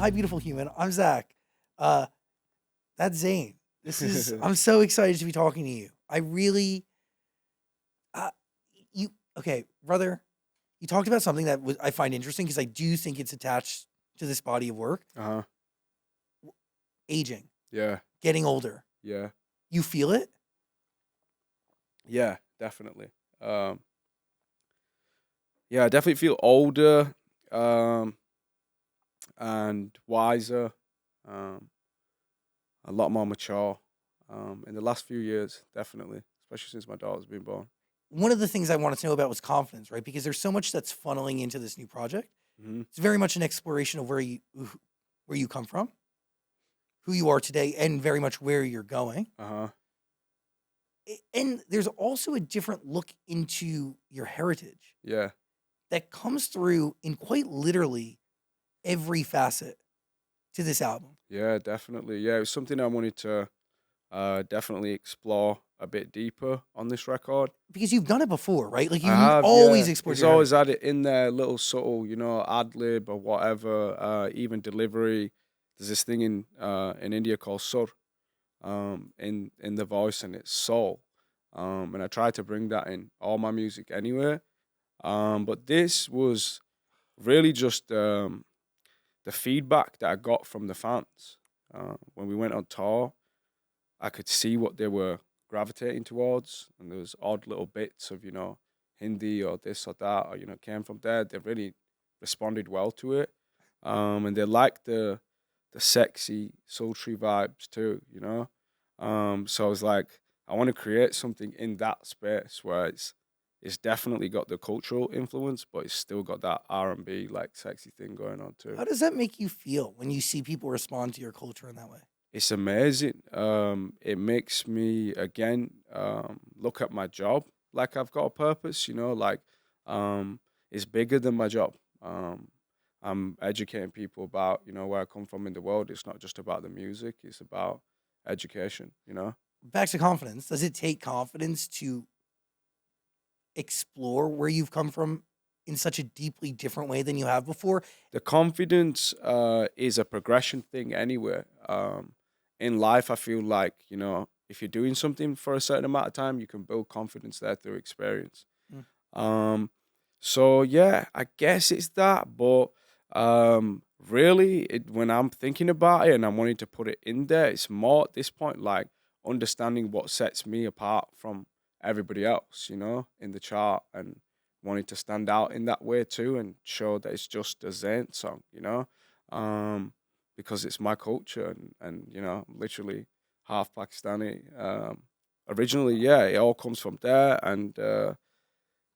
Hi, beautiful human. I'm Zach. Uh, that's Zayn. I'm so excited to be talking to you. I really, uh, okay, brother, you talked about something that I find interesting because I do think it's attached to this body of work. Uh-huh. Aging, Yeah. getting older. Yeah. You feel it? Yeah, definitely. Yeah, I definitely feel older, and wiser, um, a lot more mature, in the last few years, definitely, especially since my daughter's been born. One of the things I wanted to know about was confidence, right? Because there's so much that's funneling into this new project. Hmm. It's very much an exploration of where you come from, who you are today, and very much where you're going. Uh-huh. And there's also a different look into your heritage Yeah. that comes through in quite literally every facet to this album. Yeah, definitely. Yeah, it was something I wanted to definitely explore a bit deeper on this record. Because you've done it before, right? Like I you've have, always yeah. explored He's your always heritage. had it in there, little subtle, ad lib or whatever, even delivery. There's this thing in India called sur, in the voice, and it's soul. And I try to bring that in all my music anyway. But this was really just the feedback that I got from the fans. When we went on tour, I could see what they were gravitating towards, and there was odd little bits of Hindi or this or that, or came from there. They really responded well to it, and they liked the sexy, sultry vibes too. So I was like, I want to create something in that space where it's definitely got the cultural influence, but it's still got that R&B like sexy thing going on too. How does that make you feel when you see people respond to your culture in that way? It's amazing. It makes me again look at my job like I've got a purpose. Like it's bigger than my job. I'm educating people about where I come from in the world. It's not just about the music. It's about education. Back to confidence. Does it take confidence to explore where you've come from in such a deeply different way than you have before? The confidence is a progression thing anyway. In life, I feel like if you're doing something for a certain amount of time, you can build confidence there through experience. Mm. Um, so yeah, I guess it's that. But really, when I'm thinking about it and I'm wanting to put it in there, it's more at this point like understanding what sets me apart from everybody else, in the chart, and wanting to stand out in that way too and show that it's just a Zayn song, because it's my culture, and I'm literally half Pakistani. Originally, yeah, it all comes from there, and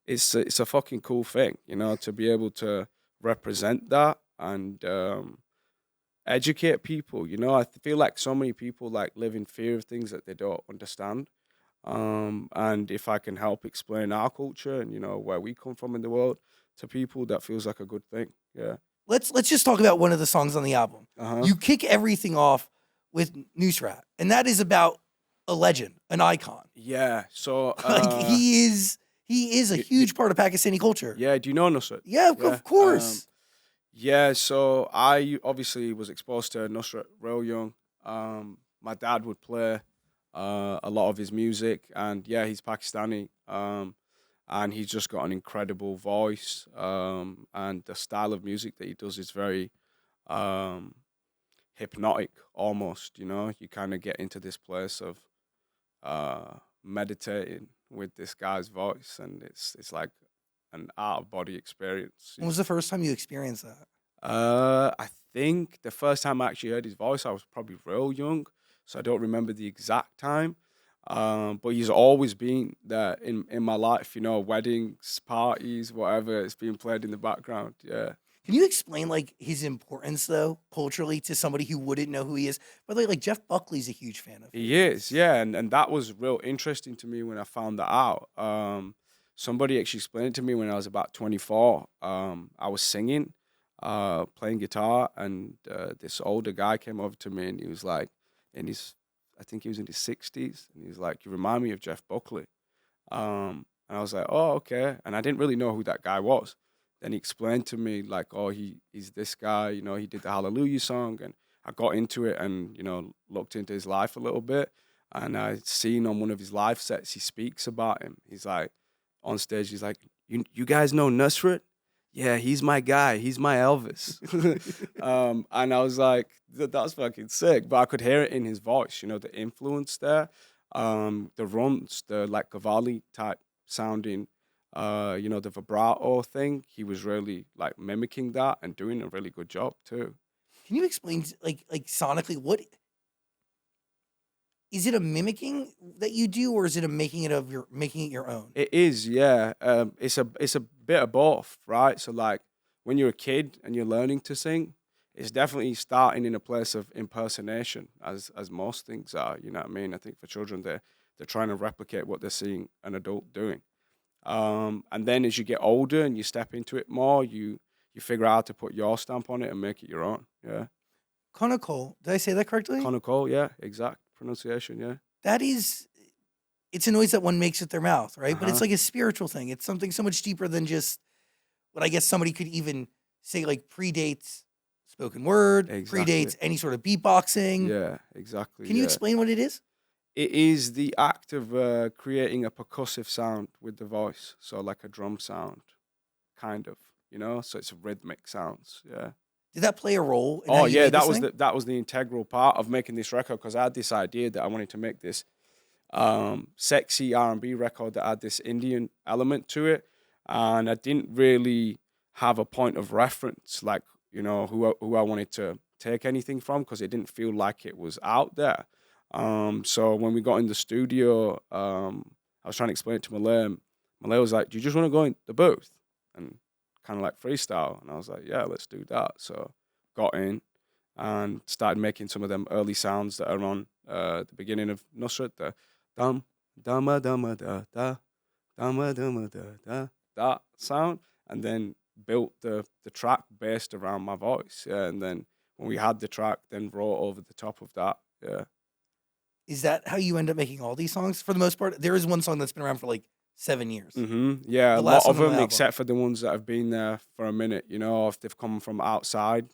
it's a fucking cool thing, to be able to represent that and educate people. I feel like so many people like live in fear of things that they don't understand. And if I can help explain our culture and where we come from in the world to people, that feels like a good thing. Yeah. Let's just talk about one of the songs on the album. Uh-huh. You kick everything off with Nusrat, and that is about a legend, an icon. Yeah. So Like he is a huge part of Pakistani culture. Yeah. Do you know Nusrat? Yeah, of course. Yeah. So I obviously was exposed to Nusrat real young. My dad would play a lot of his music, and yeah, he's Pakistani. And he's just got an incredible voice. And the style of music that he does is very um, hypnotic, almost. You kind of get into this place of meditating with this guy's voice, and it's like an out of body experience. When was the first time you experienced that? I think the first time I actually heard his voice, I was probably real young, so I don't remember the exact time. But he's always been there in my life, weddings, parties, whatever. It's being played in the background. Yeah. Can you explain like his importance though culturally to somebody who wouldn't know who he is? But like Jeff Buckley's a huge fan of He his. is, yeah, and that was real interesting to me when I found that out. Somebody actually explained it to me when I was about 24. I was singing, playing guitar, and this older guy came over to me, and he was like, I think he was in his 60s, and he was like, "You remind me of Jeff Buckley." And I was like, "Oh, okay," and I didn't really know who that guy was. Then he explained to me like, oh, he's this guy, you know, he did the Hallelujah song, and I got into it and, you know, looked into his life a little bit, and I seen on one of his live sets he speaks about him. He's like on stage, he's like, you guys know Nusrat? Yeah, he's my guy. He's my Elvis. And I was like, that's fucking sick. But I could hear it in his voice, you know, the influence there. The rumps, the like Cavalli type sounding, you know, the vibrato thing. He was really like mimicking that and doing a really good job too. Can you explain like sonically what is it, a mimicking that you do, or is it a making it your own? It is, yeah. It's a bit of both, right? So like when you're a kid and you're learning to sing, it's definitely starting in a place of impersonation, as most things are. You know what I mean? I think for children, they're trying to replicate what they're seeing an adult doing. And then as you get older and you step into it more, you figure out how to put your stamp on it and make it your own. Yeah. Konnakol, did I say that correctly? Konnakol, yeah, exact pronunciation, yeah. That is, it's a noise that one makes with their mouth, right? But it's Uh-huh. like a spiritual thing. It's something so much deeper than just what I guess somebody could even say like predates spoken word, Exactly. predates any sort of beatboxing. Yeah, exactly. Can you explain what it is? It is the act of creating a percussive sound with the voice. So like a drum sound, kind of, you know? So it's rhythmic sounds, yeah. Did that play a role in how Oh you yeah, made this that was thing? that was the integral part of making this record, because I had this idea that I wanted to make this sexy R&B record that had this Indian element to it, and I didn't really have a point of reference, like, you know, who I wanted to take anything from, because it didn't feel like it was out there. So when we got in the studio, I was trying to explain it to Malay. And Malay was like, "Do you just want to go in the booth and kind of like freestyle?" And I was like, "Yeah, let's do that." So got in and started making some of them early sounds that are on the beginning of Nusrat, the dum dama dama da da dama dama da da, that sound, and then built the track based around my voice. Yeah, and then when we had the track, then wrote over the top of that. Yeah. Is that how you end up making all these songs? For the most part, there is one song that's been around for like 7 years. Yeah, The a last lot of one on the them, album. except for the ones that have been there for a minute. You know, if they've come from outside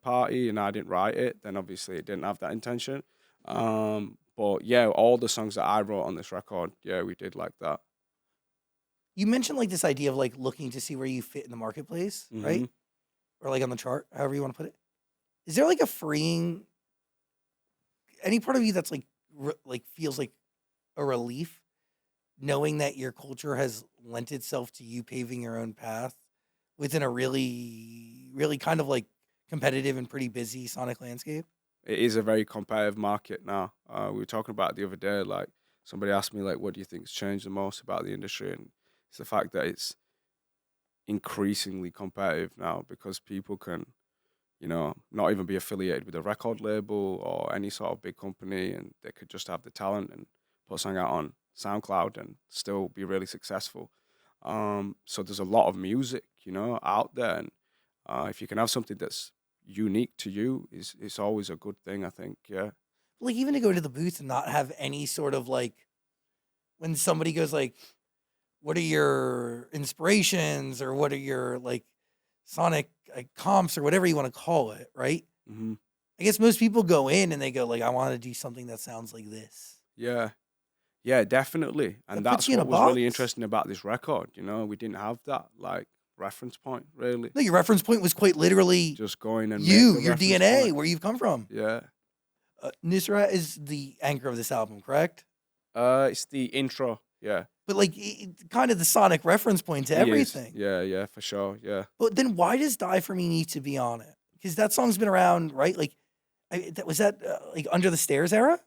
party and I didn't write it, then obviously it didn't have that intention. But yeah, all the songs that I wrote on this record, yeah, we did like that. You mentioned like this idea of like looking to see where you fit in the marketplace, right? Mhm. Or like on the chart, however you want to put it. Is there like a freeing, any part of you that's like like feels like a relief knowing that your culture has lent itself to you paving your own path within a really kind of like competitive and pretty busy sonic landscape? It is a very competitive market now. We were talking about it the other day. Like somebody asked me, like, what do you think's changed the most about the industry? And it's the fact that it's increasingly competitive now, because people can, you know, not even be affiliated with a record label or any sort of big company, and they could just have the talent and put something out on SoundCloud and still be really successful. So there's a lot of music, you know, out there, and if you can have something that's unique to you, it's always a good thing, I think. Yeah. Like even to go to the booth and not have any sort of like, when somebody goes like, what are your inspirations or what are your like sonic like comps or whatever you want to call it, right? hmm I guess most people go in and they go like, I want to do something that sounds like this. Yeah. Yeah, definitely. And That puts that's you in a what was really box. interesting about this record. You know, we didn't have that like reference point really. No, your reference point was quite literally Just going and make you, the your reference DNA, point. where you've come from. Yeah. Nusrat is the anchor of this album, correct? It's the intro. Yeah. But like kind of the sonic reference point to He is. everything. Yeah, yeah, for sure. Yeah. But then why does Die For Me need to be on it? Because that song's been around, right? Like, was that like Under the Stairs era?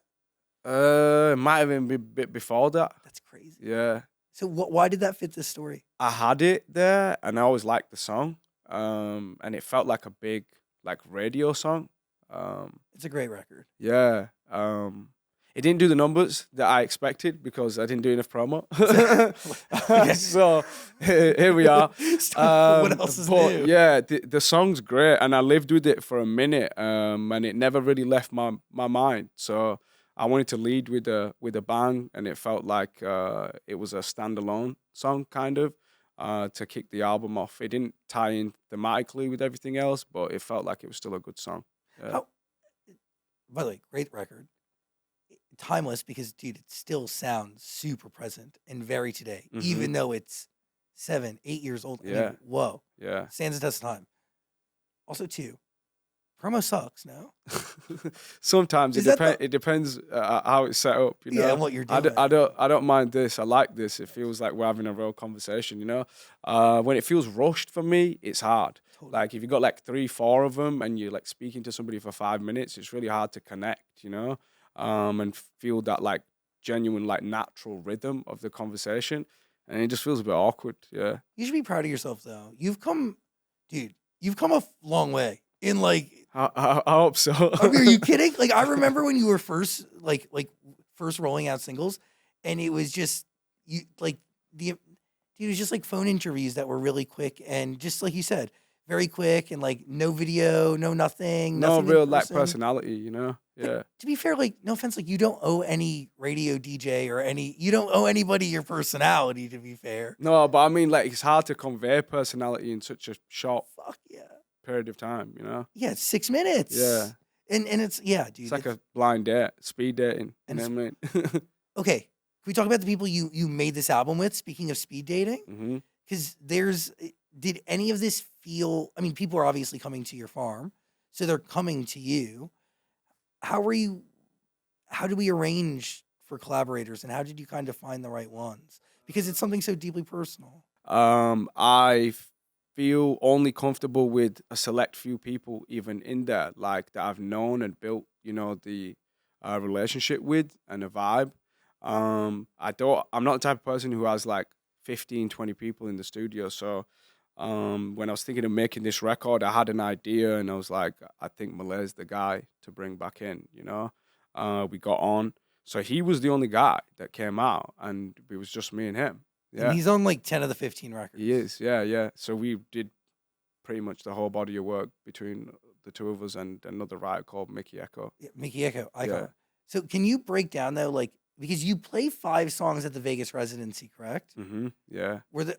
It might have been a bit before that. That's crazy. Yeah. So why did that fit this story? I had it there and I always liked the song. And it felt like a big like radio song. It's a great record. Yeah. It didn't do the numbers that I expected because I didn't do enough promo. So here we are. What else is But new? yeah, the song's great, and I lived with it for a minute, and it never really left my mind. So I wanted to lead with a bang, and it felt like it was a standalone song, kind of. to kick the album off. It didn't tie in thematically with everything else, but it felt like it was still a good song. Yeah. How, by the way, great record. Timeless because, dude, it still sounds super present and very today, even though it's 7, 8 years old. I mean, whoa. Yeah. Stands the test of time. Also, too, promo sucks, no? Sometimes it depends how it's set up. You know? Yeah, and what you're doing. I don't mind this. I like this. It feels like we're having a real conversation. You know, when it feels rushed for me, it's hard. Totally. Like if you got like 3, 4 of them, and you're like speaking to somebody for 5 minutes, it's really hard to connect. You know, and feel that like genuine, like natural rhythm of the conversation, and it just feels a bit awkward. Yeah. You should be proud of yourself, though. You've come a long way. In like, I hope so. I mean, are you kidding? Like, I remember when you were first first rolling out singles, and it was just it was just like phone interviews that were really quick and just like you said, very quick and like no video, no nothing. No real like personality, you know. Yeah. But to be fair, like no offense, like you don't owe any radio DJ or you don't owe anybody your personality. To be fair. No, but I mean, like it's hard to convey personality in such a short. Fuck yeah. Period of time, you know. Yeah, it's 6 minutes. Yeah, and it's dude. It's like a blind date, speed dating. You know what I mean? Okay, can we talk about the people you made this album with? Speaking of speed dating, because did any of this feel? I mean, people are obviously coming to your farm, so they're coming to you. How did we arrange for collaborators, and how did you kind of find the right ones? Because it's something so deeply personal. I feel only comfortable with a select few people even in there, like that I've known and built, you know, the relationship with and a vibe. I'm not the type of person who has like 15, 20 people in the studio. So when I was thinking of making this record, I had an idea and I was like, I think Malay's the guy to bring back in, you know. We got on. So he was the only guy that came out and it was just me and him. Yeah. And he's on like 10 of the 15 records. He is, yeah. So we did pretty much the whole body of work between the two of us and another writer called Mickey Echo. Yeah, Mickey Echo, icon. Yeah. So can you break down though, like, because you play 5 songs at the Vegas residency, correct? Yeah. Were there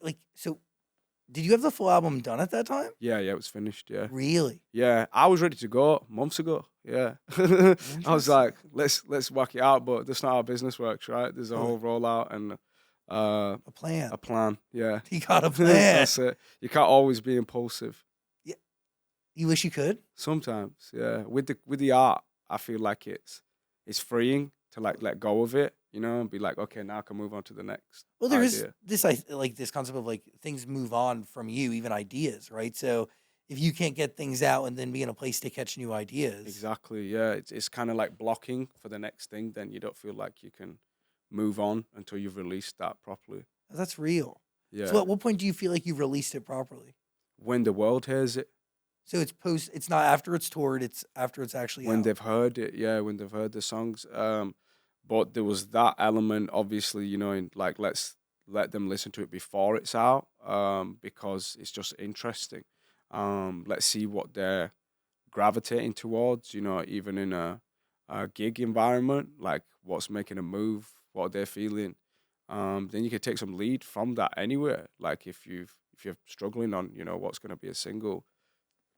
did you have the full album done at that time? Yeah, it was finished, yeah. Really? Yeah, I was ready to go months ago, yeah. I was like, let's whack it out, but that's not how business works, right? There's a whole rollout and a plan, yeah. You got a plan. That's it. You can't always be impulsive. Yeah. You wish you could? Sometimes, yeah. With the art, I feel like it's freeing to like let go of it, you know, and be like, okay, now I can move on to the next. Well, there is this concept of like things move on from you, even ideas, right? So if you can't get things out and then be in a place to catch new ideas. Exactly, yeah. It's kind of like blocking for the next thing. Then you don't feel like you can move on until you've released that properly. That's real. Yeah. So at what point do you feel like you've released it properly? When the world hears it. So it's not after it's toured, it's after it's actually when out. They've heard it, yeah, when they've heard the songs. But there was that element, obviously, you know, in like let's let them listen to it before it's out, because it's just interesting. Let's see what they're gravitating towards, you know, even in a gig environment, like what's making a move, what they're feeling. Then you can take some lead from that anywhere. Like if you're struggling on, you know, what's going to be a single,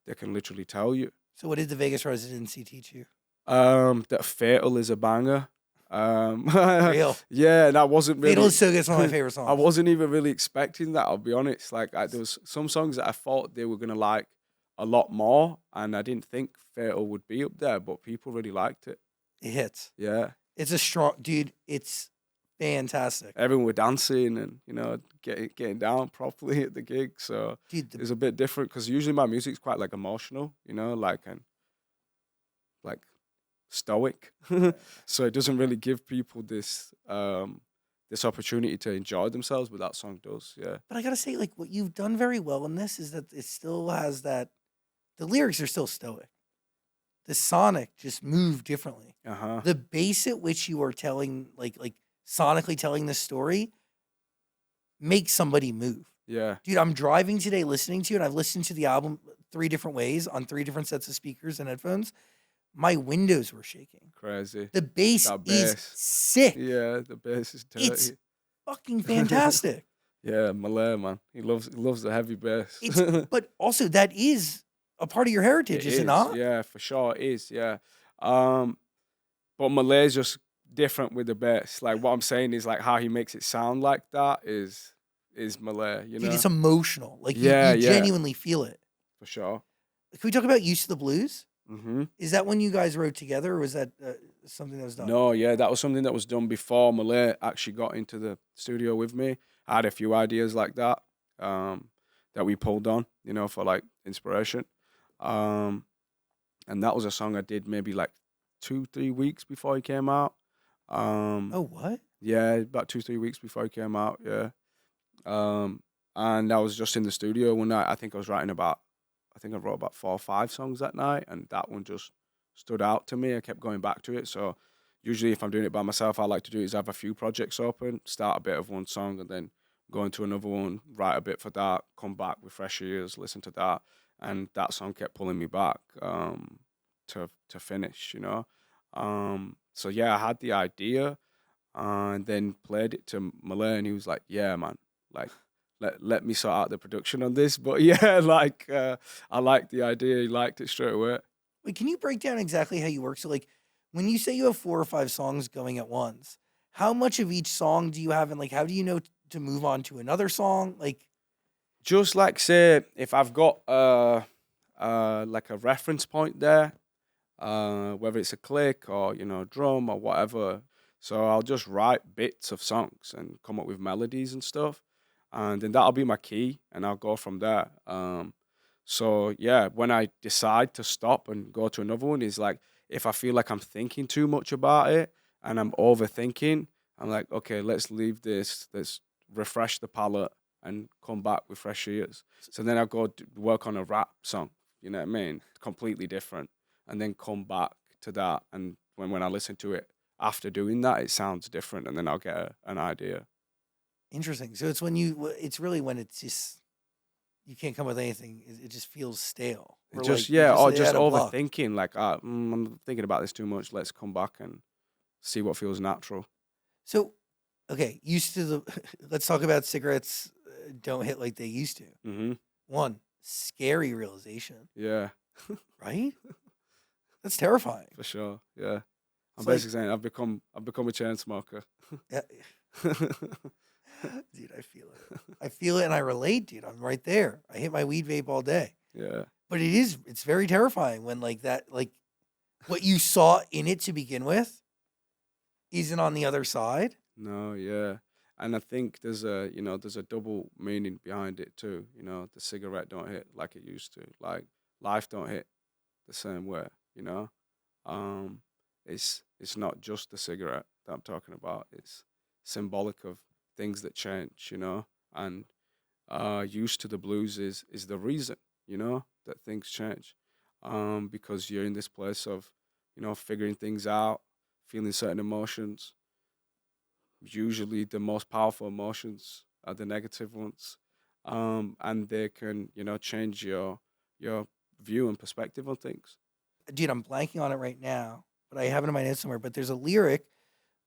they can literally tell you. So what did the Vegas residency teach you? That Fatal is a banger. Real. Yeah, and I wasn't really. Fatal is so good. It's one of my favorite songs. I wasn't even really expecting that, I'll be honest. Like there was some songs that I thought they were gonna like a lot more, and I didn't think Fatal would be up there, but people really liked it. It hits. Yeah. It's a strong dude. It's fantastic. Everyone were dancing and, you know, getting down properly at the gig. So dude, it's a bit different because usually my music's quite like emotional, you know, like stoic. So it doesn't really give people this this opportunity to enjoy themselves, but that song does, yeah. But I gotta say, like, what you've done very well in this is that it still has that. The lyrics are still stoic. The sonic just moved differently. The bass at which you are telling, like sonically telling this story, makes somebody move. Yeah, dude, I'm driving today listening to it. I've listened to the album 3 different ways on 3 different sets of speakers and headphones. My windows were shaking. Crazy. The bass is sick. Yeah, the bass is dirty. It's fucking fantastic. Yeah, Malay, man. He loves the heavy bass. It's but also that is a part of your heritage, It is it is, not? yeah, for sure it is, yeah. Um, but Malay's just different with the bass. Like what I'm saying is like how he makes it sound like that is Malay, you Dude, know? it's emotional. Like Yeah, you yeah, genuinely feel it. for sure. Can we talk about Used to the Blues? Hmm. Is that when you guys wrote together, or was that something that was done? No, yeah, that was something that was done before Malay actually got into the studio with me. I had a few ideas like that, um, that we pulled on, you know, for like inspiration. Um, and that was a song I did maybe like 2-3 weeks before he came out. Um, Oh, what? yeah, about 2-3 weeks before he came out. Yeah. Um, and I was just in the studio one night. I think I wrote about 4 or 5 songs that night, and that one just stood out to me. I kept going back to it. So usually, if I'm doing it by myself, I like to do is have a few projects open, start a bit of one song, and then go into another one, write a bit for that, come back with fresh ears, listen to that, and that song kept pulling me back, to finish. You know, so yeah, I had the idea, and then played it to Malay, and he was like, "Yeah, man, like." Let me sort out the production on this, but yeah, like I liked the idea. He liked it straight away. Wait, can you break down exactly how you work? So, like, when you say you have 4 or 5 songs going at once, how much of each song do you have, and like, how do you know to move on to another song? Like, Just like say, if I've got like a reference point there, whether it's a click or drum or whatever, so I'll just write bits of songs and come up with melodies and stuff, and then that'll be my key, and I'll go from there. So yeah, when I decide to stop and go to another one, is like if I feel like I'm thinking too much about it and I'm overthinking, I'm like, okay, let's leave this, let's refresh the palette and come back with fresh ears. So then I go work on a rap song, you know what I mean? Completely different. And then come back to that. And when I listen to it after doing that, it sounds different. And then I'll get an idea. interesting. So it's really when it's just you can't come with anything. It just feels stale, It or just, like you're yeah, or just just at a block. overthinking. Like, I'm thinking about this too much. Let's come back and see what feels natural. So, okay, used to the. Let's talk about cigarettes. Don't hit like they used to. Hmm. One scary realization, Yeah, right? That's terrifying. for sure. Yeah. I'm It's like, basically saying I've become a chain smoker. yeah, dude, I feel it. I feel it, and I relate, dude. I'm right there. I hit my weed vape all day, Yeah. but it's very terrifying when like that, like what you saw in it to begin with, isn't on the other side. No, yeah. And I think there's a double meaning behind it too. The cigarette don't hit like it used to. Like life don't hit the same way, you know? Um it's not just the cigarette that I'm talking about. It's symbolic of things that change, And used to the blues is the reason, that things change. Because you're in this place of, figuring things out, feeling certain emotions. Usually the most powerful emotions are the negative ones, and they can change your view and perspective on things. Dude, I'm blanking on it right now, but I have it in my notes somewhere. But there's a lyric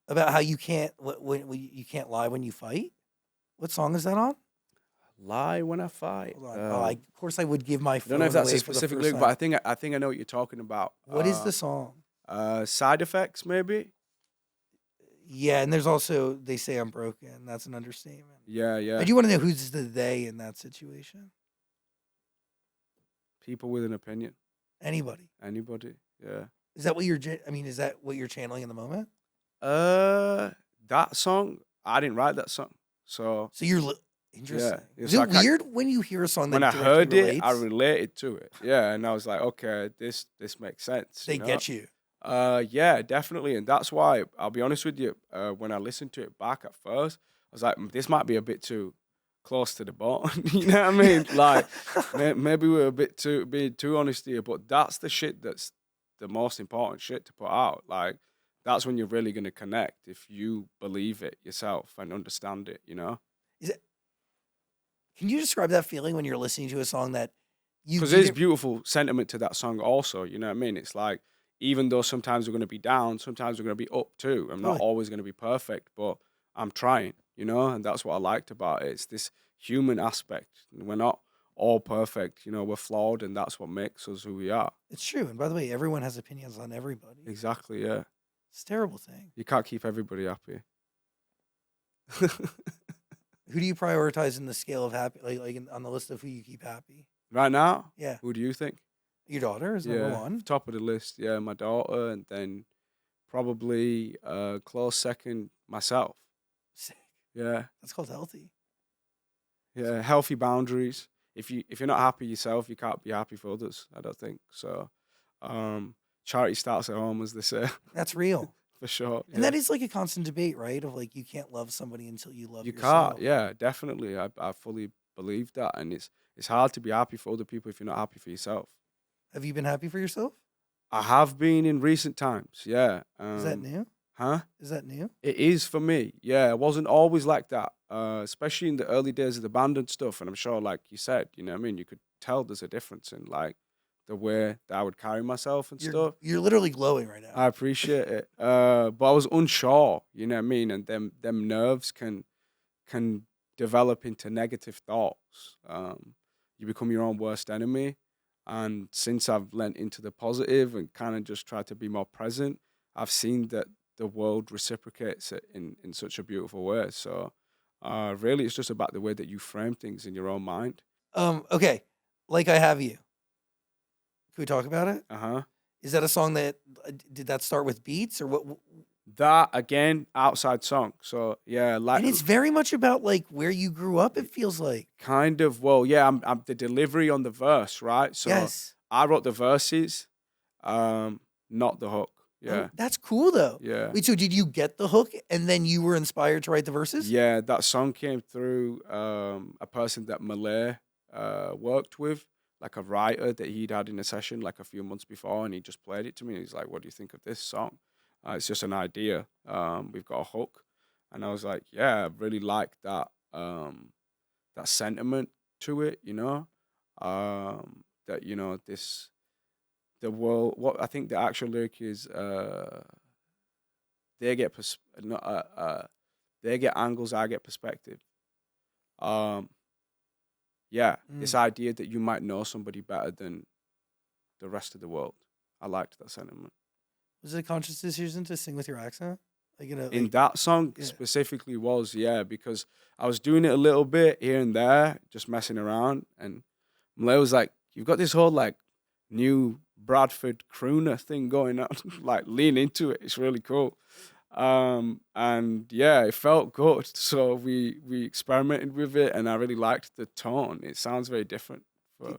about how you can't when you can't lie when you fight. What song is that on? Lie when I fight. Hold on. Of course, I would give my I don't know if phone that's a away for the specific first lyric, but time. I think I know what you're talking about. What is the song? Side effects maybe. Yeah, and there's also they say I'm broken. That's an understatement. Yeah, I yeah. do want to know who's the they in that situation. People with an opinion. Anybody? Anybody. Yeah. Is that what you're? I mean, is that what you're channeling in the moment? That song, I didn't write that song. So So you're yeah. interesting. Is So it weird when you hear a song when that I directly heard it, I relates? related to it. Yeah, and I was like, okay, this makes sense. They get you. Yeah, definitely, and that's why I'll be honest with you. When I listened to it back at first, I was like, this might be a bit too close to the bone. You know what I mean? Like maybe we're a bit being too honest here, but that's the shit that's the most important shit to put out. Like that's when you're really gonna connect if you believe it yourself and understand it. Is it? Can you describe that feeling when you're listening to a song that you Because there's didn't? beautiful sentiment to that song also, you know what I mean? It's like, even though sometimes we're going to be down, sometimes we're going to be up too. I'm not Totally. always going to be perfect, but I'm trying, and that's what I liked about it. It's this human aspect. We're not all perfect, we're flawed, and that's what makes us who we are. It's true. And by the way, everyone has opinions on everybody. Exactly, yeah. It's a terrible thing. You can't keep everybody happy. Who do you prioritize in the scale of happy, on the list of who you keep happy? Right now? Yeah. Who do you think? Your daughter is number one. Top of the list, yeah, my daughter, and then probably close second, myself. Sick. Yeah. That's called healthy. Yeah, healthy boundaries. If you're not happy yourself, you can't be happy for others, I don't think. So charity starts at home, as they say. That's real. For sure. And that is like a constant debate, right? Of like, you can't love somebody until you love yourself. You can't, yeah, definitely. I fully believe that. And it's hard to be happy for other people if you're not happy for yourself. Have you been happy for yourself? I have been in recent times, yeah. Is that new? Huh? Is that new? It is for me, yeah. It wasn't always like that, especially in the early days of the band and stuff. And I'm sure, like you said, you know what I mean? You could tell there's a difference in, like, the way that I would carry myself and stuff. You're literally glowing right now. I appreciate it. But I was unsure, you know what I mean? And them nerves can develop into negative thoughts. You become your own worst enemy. And since I've lent into the positive and kind of just tried to be more present, I've seen that the world reciprocates it in such a beautiful way. So really, it's just about the way that you frame things in your own mind. Okay, Like I Have You. Can we talk about it? Uh-huh. Is that a song that, did that start with beats or what? That, again, outside song. So, yeah. And it's very much about, like, where you grew up, it feels like. Kind of, well, yeah, I'm the delivery on the verse, right? So Yes. I wrote the verses, not the hook. Yeah. That's cool, though. Yeah. Wait, so did you get the hook and then you were inspired to write the verses? Yeah, that song came through a person that Malay worked with, like a writer that he'd had in a session like a few months before, and he just played it to me. He's like, "What do you think of this song? It's just an idea. We've got a hook." And I was like, "Yeah, I really like that that sentiment to it, that the world. What I think the actual lyric is, they get they get angles, I get perspective. Yeah, this idea that you might know somebody better than the rest of the world. I liked that sentiment. Was it a conscious decision to sing with your accent? In that song specifically was, yeah, because I was doing it a little bit here and there, just messing around. And Malay was like, "You've got this whole, like, new Bradford crooner thing going on. Like, lean into it. It's really cool." And yeah, it felt good. So we experimented with it, and I really liked the tone. It sounds very different for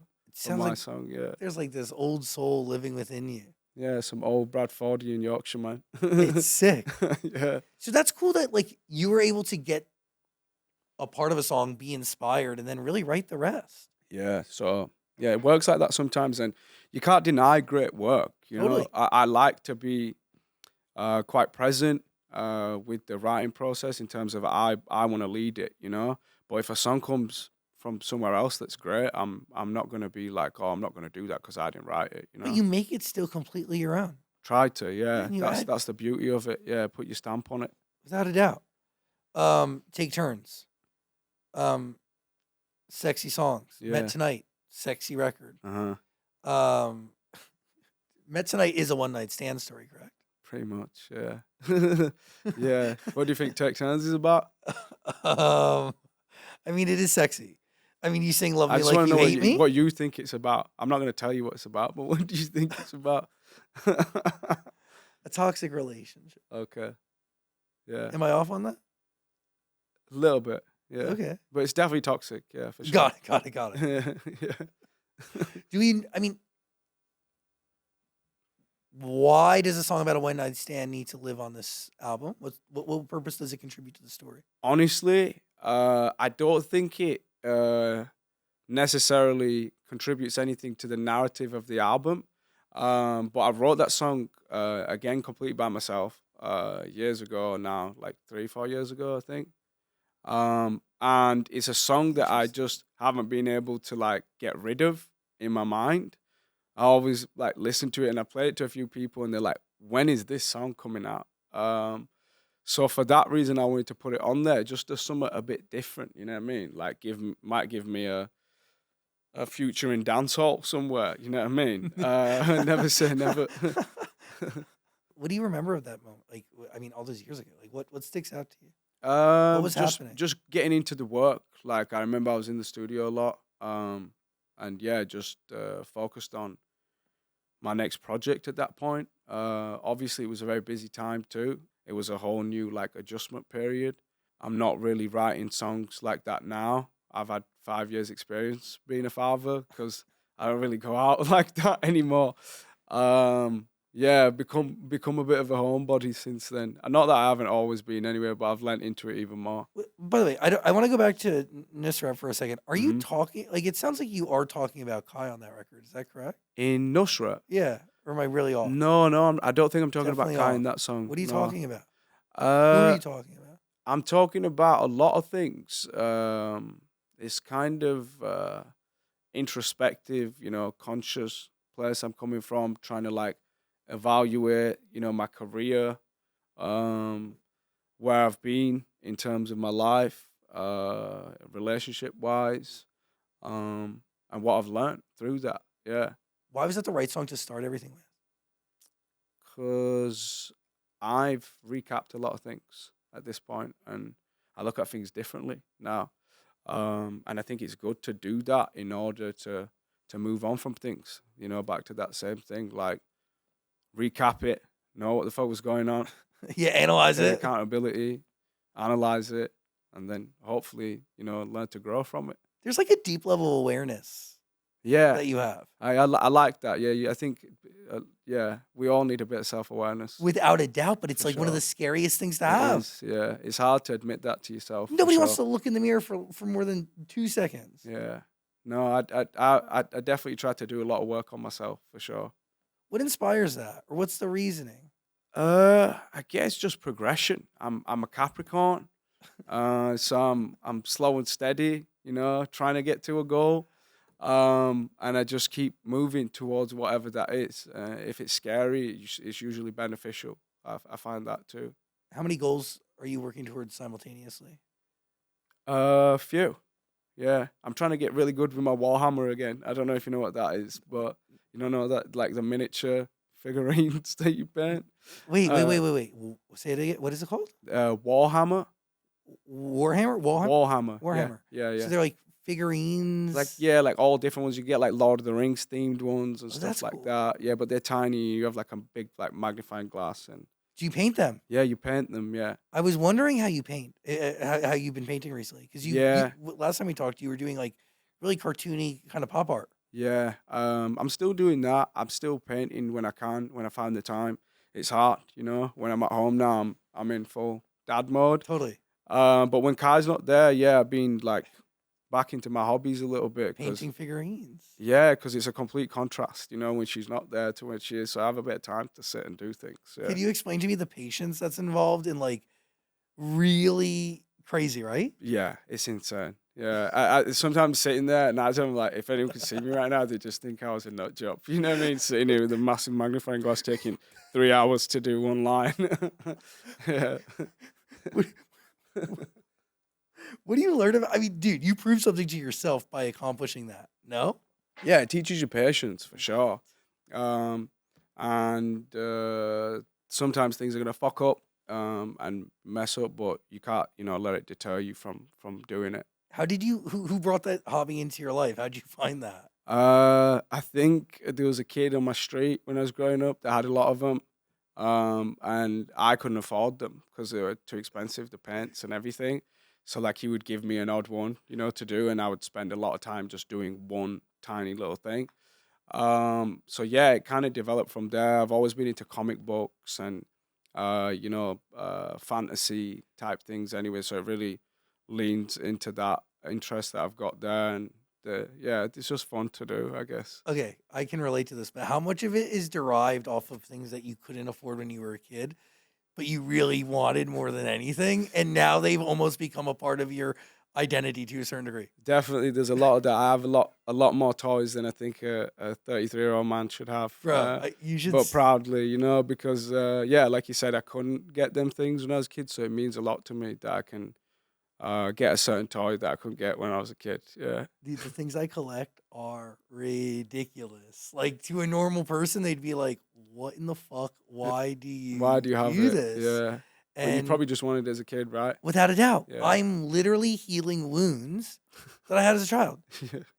my song. Yeah, there's like this old soul living within you. Yeah, some old Bradfordian Yorkshire man. It's sick. Yeah. So that's cool that, like, you were able to get a part of a song, be inspired, and then really write the rest. Yeah. So yeah, it works like that sometimes, and you can't deny great work. Totally. I like to be quite present with the writing process in terms of I want to lead it, But if a song comes from somewhere else that's great, I'm not going to be like, "Oh, I'm not going to do that because I didn't write it," But you make it still completely your own. Try to, yeah. Yeah, That's the beauty of it. Yeah, put your stamp on it. Without a doubt. Take turns. Sexy songs. Yeah. Met Tonight. Sexy record. Uh-huh. Met Tonight is a one-night stand story, correct? Pretty much, yeah. Yeah. What do you think Take Turns is about? I mean, it is sexy. I mean, you sing "Love I Me just Like want You to know Hate Me." what you think it's about. I'm not going to tell you what it's about, but what do you think it's about? A toxic relationship. Okay. Yeah. Am I off on that? A little bit. Yeah. Okay. But it's definitely toxic. Yeah, for sure. Got it. Yeah. Why does a song about a one-night stand need to live on this album? What purpose does it contribute to the story? Honestly, I don't think it necessarily contributes anything to the narrative of the album. But I wrote that song again completely by myself years ago now, like 3-4 years ago, I think. And it's a song that I just haven't been able to, like, get rid of in my mind. I always, like, listen to it, and I play it to a few people, and they're like, "When is this song coming out?" So for that reason, I wanted to put it on there, just as something a bit different. You know what I mean? Like might give me a future in dancehall somewhere. You know what I mean? Never say never. What do you remember of that moment? Like, I mean, all those years ago. Like, what sticks out to you? What was happening? Just getting into the work. Like I remember I was in the studio a lot. And yeah, just focused on my next project at that point. Obviously, it was a very busy time too. It was a whole new like adjustment period. I'm not really writing songs like that now. I've had 5 years experience being a father because I don't really go out like that anymore. Yeah, become a bit of a homebody since then. And not that I haven't always been anyway, but I've lent into it even more. By the way, I want to go back to Nusrat for a second. Are you Mhm. talking, like, it sounds like you are talking about Khai on that record. Is that correct? In Nusrat? Yeah. Or am I really off? No, I don't think I'm talking Definitely about Kai in off. that song. What are you no. talking about? Who are Uh, you talking about? I'm talking about a lot of things. It's kind of introspective, conscious place I'm coming from, trying to like evaluate, my career, um, where I've been in terms of my life, relationship wise, and what I've learned through that. Yeah, Why was that the right song to start everything with? because I've recapped a lot of things at this point, and I look at things differently now. And I think it's good to do that in order to move on from things. Back to that same thing, like recap it, know what the fuck was going on, Yeah, analyze take it. accountability, analyze it, and then hopefully learn to grow from it. There's like a deep level of awareness Yeah, that you have. I like that. Yeah, I think yeah, we all need a bit of self-awareness. Without a doubt, but it's For like one of sure. the scariest things to It have. is, yeah. It's hard to admit that to yourself. for Nobody wants sure. to look in the mirror for more than 2 seconds. Yeah. No, I definitely try to do a lot of work on myself for sure. What inspires that? Or what's the reasoning? I guess just progression. I'm a Capricorn, so I'm slow and steady. Trying to get to a goal, and I just keep moving towards whatever that is. If it's scary, it's usually beneficial. I find that too. How many goals are you working towards simultaneously? Few. Yeah, I'm trying to get really good with my Warhammer again. I don't know if you know what that is, but you don't know that like the miniature figurines that you paint. Wait. Uh, Say it again. What is it called? Warhammer. Warhammer? Warhammer. Warhammer. Yeah. So they're like figurines. Like all different ones. You get like Lord of the Rings themed ones and Oh, stuff that's like cool. that. Yeah, but they're tiny. You have like a big like magnifying glass, and Do you paint them? yeah, you paint them. Yeah. I was wondering how you paint, how you've been painting recently. Because Yeah. last time we talked, you were doing like really cartoony kind of pop art. Yeah. I'm still doing that. I'm still painting when I can, when I find the time. It's hard, When I'm at home now, I'm in full dad mode. Totally. But when Kai's not there, yeah, I've been like back into my hobbies a little bit. Painting figurines. Yeah, because it's a complete contrast, when she's not there to when she is. So I have a bit of time to sit and do things. Yeah. Can you explain to me the patience that's involved in like really crazy, right? Yeah, it's insane. Yeah, I sometimes sitting there at night time, like, if anyone could see me right now, they just think I was a nut job. You know what I mean? Sitting here with a massive magnifying glass, taking 3 hours to do one line. Yeah. What do you learn about? I mean, dude, you prove something to yourself by accomplishing that. No? Yeah, it teaches you patience for sure. And sometimes things are gonna fuck up and mess up, but you can't, let it deter you from doing it. How did you? Who brought that hobby into your life? How'd you find that? I think there was a kid on my street when I was growing up that had a lot of them, and I couldn't afford them because they were too expensive, the pants and everything. So like he would give me an odd one, to do, and I would spend a lot of time just doing one tiny little thing. So yeah, it kind of developed from there. I've always been into comic books and fantasy type things anyway. So it really leans into that interest that I've got there, and it's just fun to do, I guess. Okay, I can relate to this, but how much of it is derived off of things that you couldn't afford when you were a kid, but you really wanted more than anything, and now they've almost become a part of your identity to a certain degree. Definitely, there's a lot of that. I have a lot more toys than I think a 33-year-old man should have. Bro, you should. But proudly, you know, because yeah, like you said, I couldn't get them things when I was a kid, so it means a lot to me that I can get a certain toy that I couldn't get when I was a kid. Yeah, The things I collect are ridiculous. Like to a normal person, they'd be like, "What in the fuck? Why do you have do it? this?" Yeah, but you And probably just wanted it as a kid, right? without a doubt, Yeah. I'm literally healing wounds that I had as a child.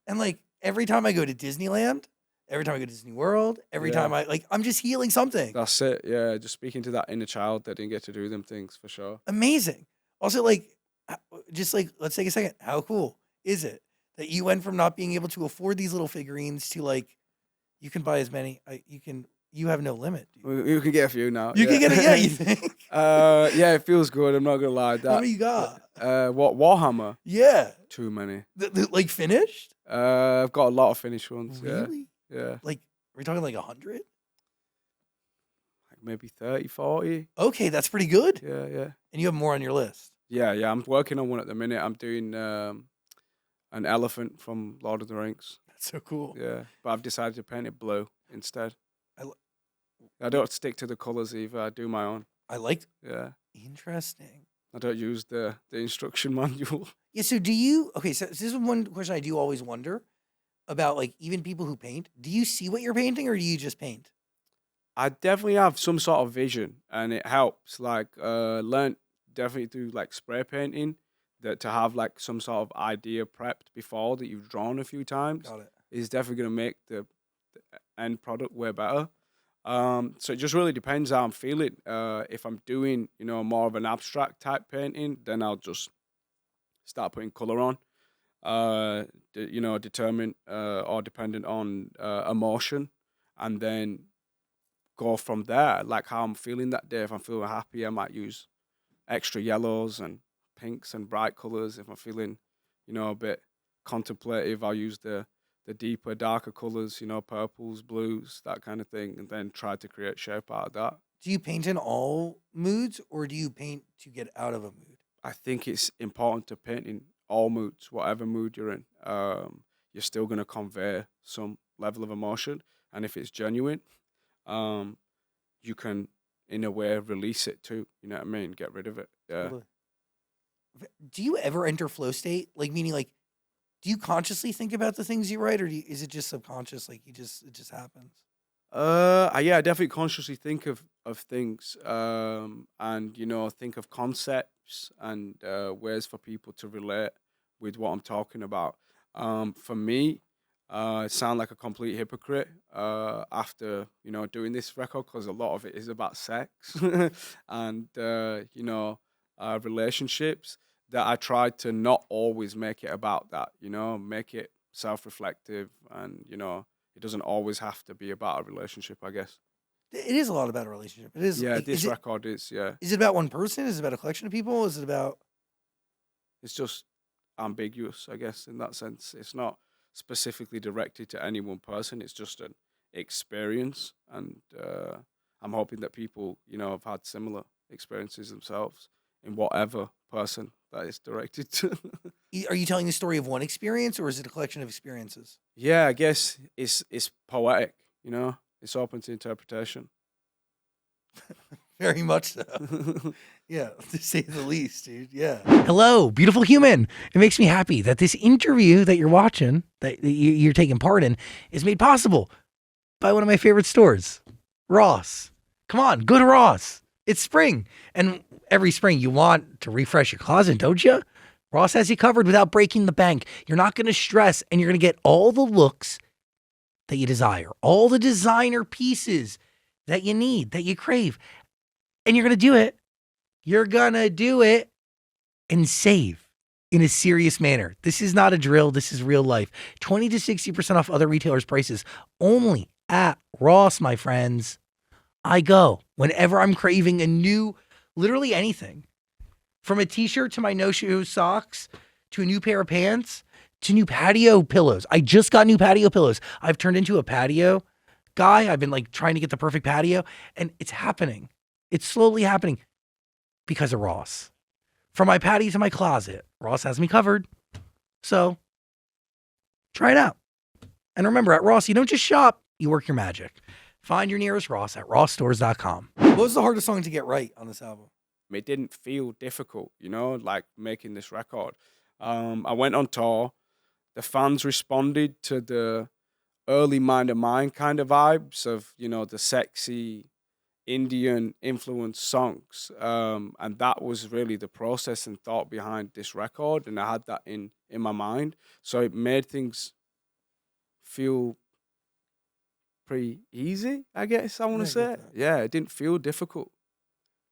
And like every time I go to Disneyland, every time I go to Disney World, every Yeah. time I'm just healing something. That's it. Yeah, just speaking to that inner child that didn't get to do them things for sure. Amazing. Also, like, just like, let's take a second. How cool is it that you went from not being able to afford these little figurines to like, you can buy as many, you have no limit. Dude. You can get a few now. You can get it, yeah, you think? Yeah, it feels good. I'm not gonna lie. How many you got? What Warhammer? Yeah. Too many. Like finished? I've got a lot of finished ones. Really? Yeah. Like, are we talking like 100? Like maybe 30, 40. Okay, that's pretty good. Yeah. And you have more on your list. Yeah. I'm working on one at the minute. I'm doing an elephant from Lord of the Rings. That's so cool. Yeah, but I've decided to paint it blue instead. I l- I don't stick to the colors either. I do my own. I liked. Yeah, Interesting. I don't use the instruction manual. Yeah. So do you? Okay. So this is one question I do always wonder about. Like even people who paint. Do you see what you're painting, or do you just paint? I definitely have some sort of vision, and it helps. Like, learn definitely through like spray painting that to have like some sort of idea prepped before that you've drawn a few times Got it. is definitely gonna make the end product way better. So it just really depends how I'm feeling. If I'm doing, you know, more of an abstract type painting, then I'll just start putting color on. You know, determine or dependent on emotion, and then go from there. Like how I'm feeling that day. If I'm feeling happy, I might use extra yellows and pinks and bright colors. If I'm feeling, you know, a bit contemplative, I'll use the deeper, darker colors, you know, purples, blues, that kind of thing, and then try to create shape out of that. Do you paint in all moods, or do you paint to get out of a mood? I think it's important to paint in all moods, whatever mood you're in. You're still going to convey some level of emotion, and if it's genuine, you can, in a way, release it too. You know what I mean? Get rid of it. Yeah. Totally. Do you ever enter flow state? Like meaning like, do you consciously think about the things you write, or is it just subconscious? Like it just happens. Yeah, I definitely consciously think of things, and you know, think of concepts and ways for people to relate with what I'm talking about. For me, I sound like a complete hypocrite after, you know, doing this record, because a lot of it is about sex and you know, relationships, that I tried to not always make it about that, you know, make it self-reflective, and you know, it doesn't always have to be about a relationship, I guess. It is a lot about a relationship. It is. Yeah, Like, this record is, is it about one person? Is it about a collection of people? Is it about? it's just ambiguous, I guess, in that sense. It's not specifically directed to any one person. It's just an experience, and I'm hoping that people, you know, have had similar experiences themselves in whatever person that is directed to. Are you telling the story of one experience, or is it a collection of experiences? Yeah, I guess it's poetic, you know. It's open to interpretation. Very much so. Yeah, to say the least, dude. Yeah. Hello, beautiful human. It makes me happy that this interview that you're watching, that you're taking part in, is made possible by one of my favorite stores, Ross. Come on, go to Ross. It's spring, and every spring you want to refresh your closet, don't you? Ross has you covered without breaking the bank. You're not going to stress, and you're going to get all the looks that you desire, all the designer pieces that you need, that you crave. And you're going to do it. You're going to do it and save in a serious manner. This is not a drill. This is real life. 20 to 60% off other retailers' prices only at Ross, my friends. I go whenever I'm craving a new, literally anything, from a t-shirt to my no-shoe socks to a new pair of pants to new patio pillows. I just got new patio pillows. I've turned into a patio guy. I've been like trying to get the perfect patio, and it's happening. It's slowly happening because of Ross. From my patio to my closet, Ross has me covered. So try it out. And remember, at Ross, you don't just shop, you work your magic. Find your nearest Ross at rossstores.com. What was the hardest song to get right on this album? It didn't feel difficult, you know, like making this record. I went on tour. The fans responded to the early Mind of Mine kind of vibes of, you know, the sexy Indian influenced songs. And that was really the process and thought behind this record. And I had that in my mind. So it made things feel pretty easy, I guess I want to say. Yeah, it didn't feel difficult.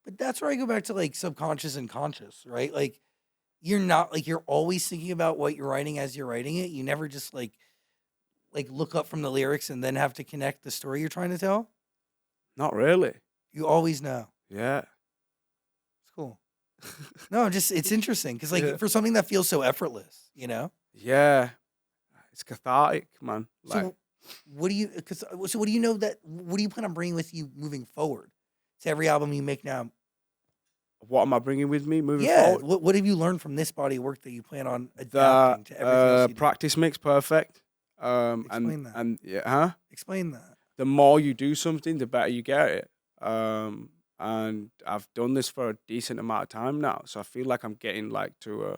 But that's where I go back to like subconscious and conscious, right? Like you're not like you're always thinking about what you're writing as you're writing it. You never just like look up from the lyrics and then have to connect the story you're trying to tell. Not really. You always know. Yeah. It's cool. No, just it's interesting because like for something that feels so effortless, you know? Yeah. It's cathartic, man. Like, so what do you what do you know that what do you plan on bringing with you moving forward to every album you make now? What am I bringing with me moving forward? What have you learned from this body of work that you plan on adapting to everything else you do? Practice makes perfect. Explain that. And yeah, huh? Explain that. The more you do something, the better you get it. And I've done this for a decent amount of time now, so I feel like I'm getting like to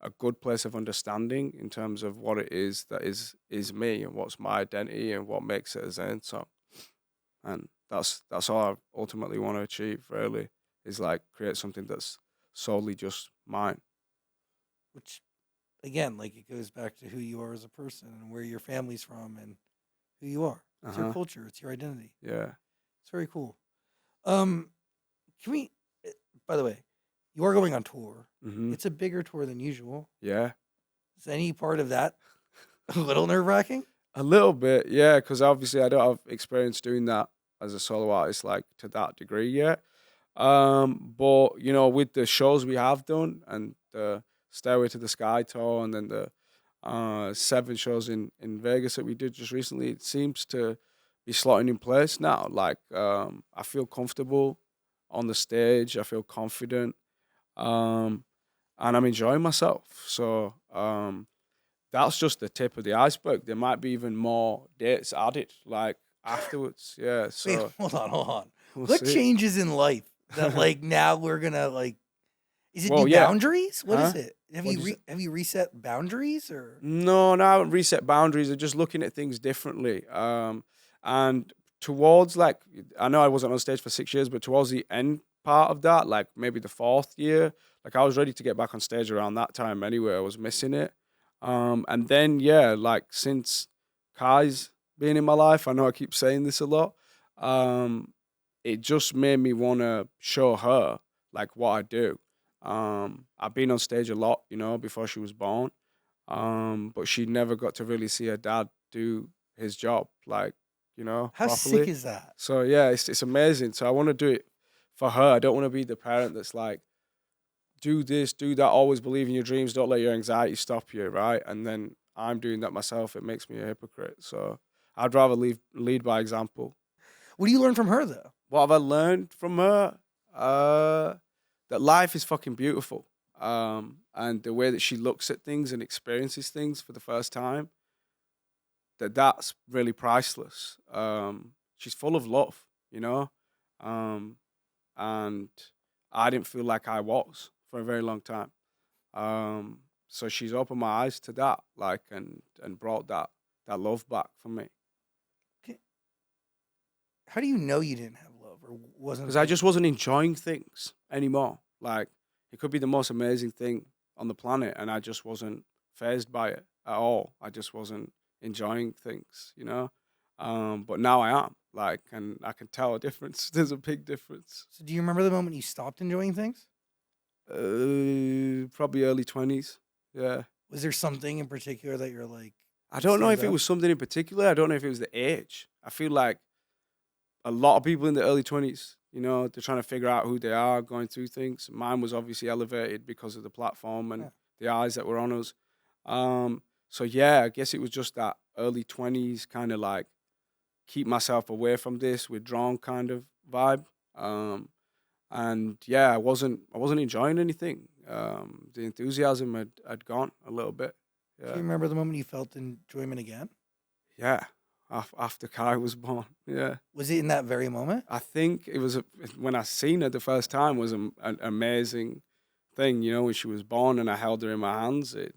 a good place of understanding in terms of what it is that is me and what's my identity and what makes it a Zayn song. And that's all I ultimately want to achieve, really, is like create something that's solely just mine. Which, again, like it goes back to who you are as a person and where your family's from and who you are. It's your culture. It's your identity. Yeah. It's very cool. Can we, by the way, you are going on tour. Mm-hmm. It's a bigger tour than usual. Yeah. Is any part of that a little nerve-wracking? A little bit, yeah, because obviously I don't have experience doing that as a solo artist, like to that degree yet. But you know, with the shows we have done and the Stairway to the Sky tour, and then the 7 shows in Vegas that we did just recently, it seems to be slotting in place now. Like I feel comfortable on the stage. I feel confident, and I'm enjoying myself. So that's just the tip of the iceberg. There might be even more dates added, like afterwards. Yeah. So wait, hold on. What changes in life that like now we're gonna like? Is it new boundaries? What is it? Have you reset boundaries or? No, I haven't reset boundaries. I'm just looking at things differently. And towards like, I know I wasn't on stage for 6 years, but towards the end part of that, like maybe the 4th year, like I was ready to get back on stage around that time anyway. I was missing it. And then, yeah, like since Khai's been in my life, I know I keep saying this a lot, it just made me want to show her like what I do. I've been on stage a lot, you know, before she was born, but she never got to really see her dad do his job, like, you know, how properly. sick is that? So yeah, it's amazing. So I want to do it for her. I don't want to be the parent that's like, do this, do that, always believe in your dreams, don't let your anxiety stop you, right? And then I'm doing that myself. It makes me a hypocrite. So I'd rather lead by example. What do you learn from her, though? What have I learned from her? That life is fucking beautiful. And the way that she looks at things and experiences things for the first time, that's really priceless. She's full of love, you know? And I didn't feel like I was for a very long time. So she's opened my eyes to that, like, and brought that love back for me. How do you know you didn't have love or wasn't? Because I just wasn't enjoying things anymore. Like, it could be the most amazing thing on the planet, and I just wasn't fazed by it at all. I just wasn't enjoying things, you know? But now I am, like, and I can tell a difference. There's a big difference. So do you remember the moment you stopped enjoying things? Probably early 20s, yeah. Was there something in particular that you're like... I don't know if it was something in particular. I don't know if it was the age. I feel like a lot of people in the early 20s, you know, they're trying to figure out who they are, going through things. Mine was obviously elevated because of the platform and the eyes that were on us. So, yeah, I guess it was just that early 20s kind of like keep myself away from this, withdrawn kind of vibe. And, yeah, I wasn't enjoying anything. The enthusiasm had gone a little bit. Do you Yeah, remember the moment you felt enjoyment again? yeah. After Khai was born, yeah. Was it in that very moment? I think it was when I seen her the first time was an amazing thing. You know, when she was born and I held her in my hands, it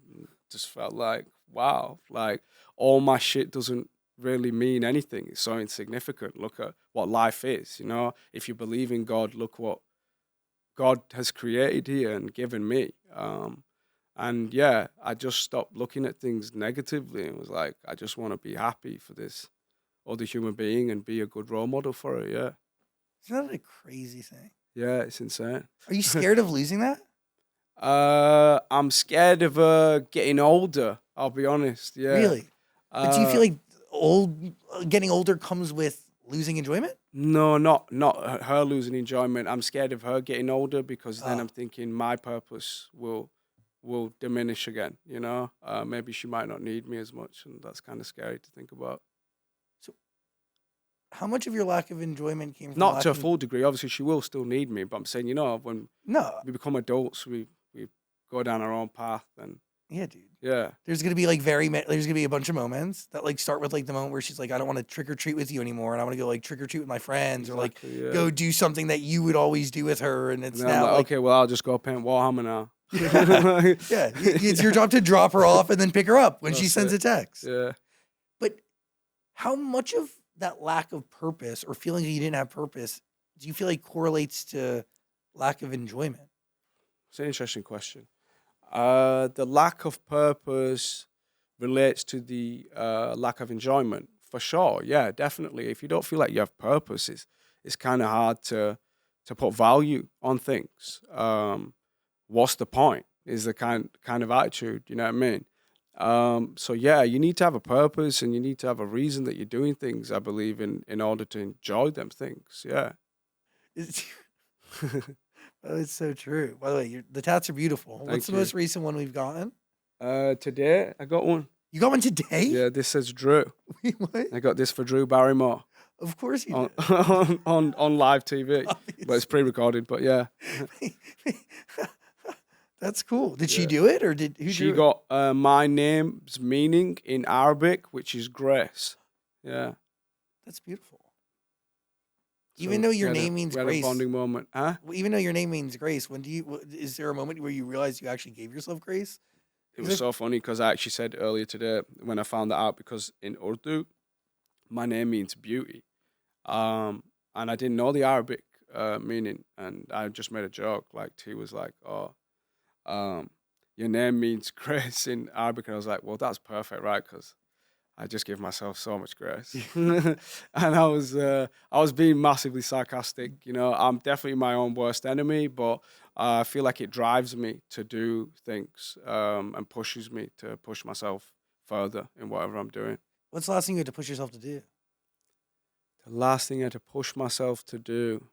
just felt like wow, like all my shit doesn't really mean anything. It's so insignificant. Look at what life is. You know, if you believe in God, look what God has created here and given me. And yeah, I just stopped looking at things negatively and was like, I just want to be happy for this other human being and be a good role model for her. Yeah. Isn't that a crazy thing? Yeah, it's insane. Are you scared of losing that? I'm scared of getting older. I'll be honest. Yeah. Really? But do you feel Uh, like getting older comes with losing enjoyment? no, not her losing enjoyment. I'm scared of her getting older because then Oh. I'm thinking my purpose will diminish again. You know, maybe she might not need me as much, and that's kind of scary to think about. So, how much of your lack of enjoyment came from Not to a lacking? full degree. Obviously, she will still need me, but I'm saying, you know, when No. we become adults, we go down our own path, and Yeah, dude. yeah. There's gonna be like there's gonna be a bunch of moments that like start with like the moment where she's like, I don't want to trick or treat with you anymore, and I want to go like trick or treat with my friends, or like Exactly, yeah. go do something that you would always do with her, and it's And then I'm now like, like, okay, well, I'll just go paint Warhammer now. yeah, it's your job to drop her off and then pick her up when she That's sends it. a text. Yeah. But how much of that lack of purpose or feeling that you didn't have purpose do you feel like correlates to lack of enjoyment? It's an interesting question. The lack of purpose relates to the lack of enjoyment, for sure. Yeah, definitely. If you don't feel like you have purpose, it's kind of hard to put value on things. What's the point? Is the kind of attitude. You know what I mean? So yeah, you need to have a purpose and you need to have a reason that you're doing things. I believe in order to enjoy them things. Yeah. It's, oh, it's so true. By the way, the tats are beautiful. What's Thank the you. most recent one we've gotten? Today I got one. You got one today? Yeah, this says Drew. Wait, what? I got this for Drew Barrymore Of course you on did. on live TV, but it's pre-recorded. But yeah, That's cool. Did she Yeah. do it or did who she drew it? got my name's meaning in Arabic, which is grace. Yeah. That's beautiful. So Even though your we had name means we had grace. a bonding moment, huh? Well, even though your name means grace, is there a moment where you realize you actually gave yourself grace? It was so funny because I actually said earlier today when I found that out because in Urdu, my name means beauty, and I didn't know the Arabic meaning, and I just made a joke. Like he was like, "Oh, your name means grace in Arabic," and I was like, "Well, that's perfect, right?" Because I just give myself so much grace, and I was being massively sarcastic. You know, I'm definitely my own worst enemy, but I feel like it drives me to do things and pushes me to push myself further in whatever I'm doing. What's the last thing you had to push yourself to do? The last thing I had to push myself to do,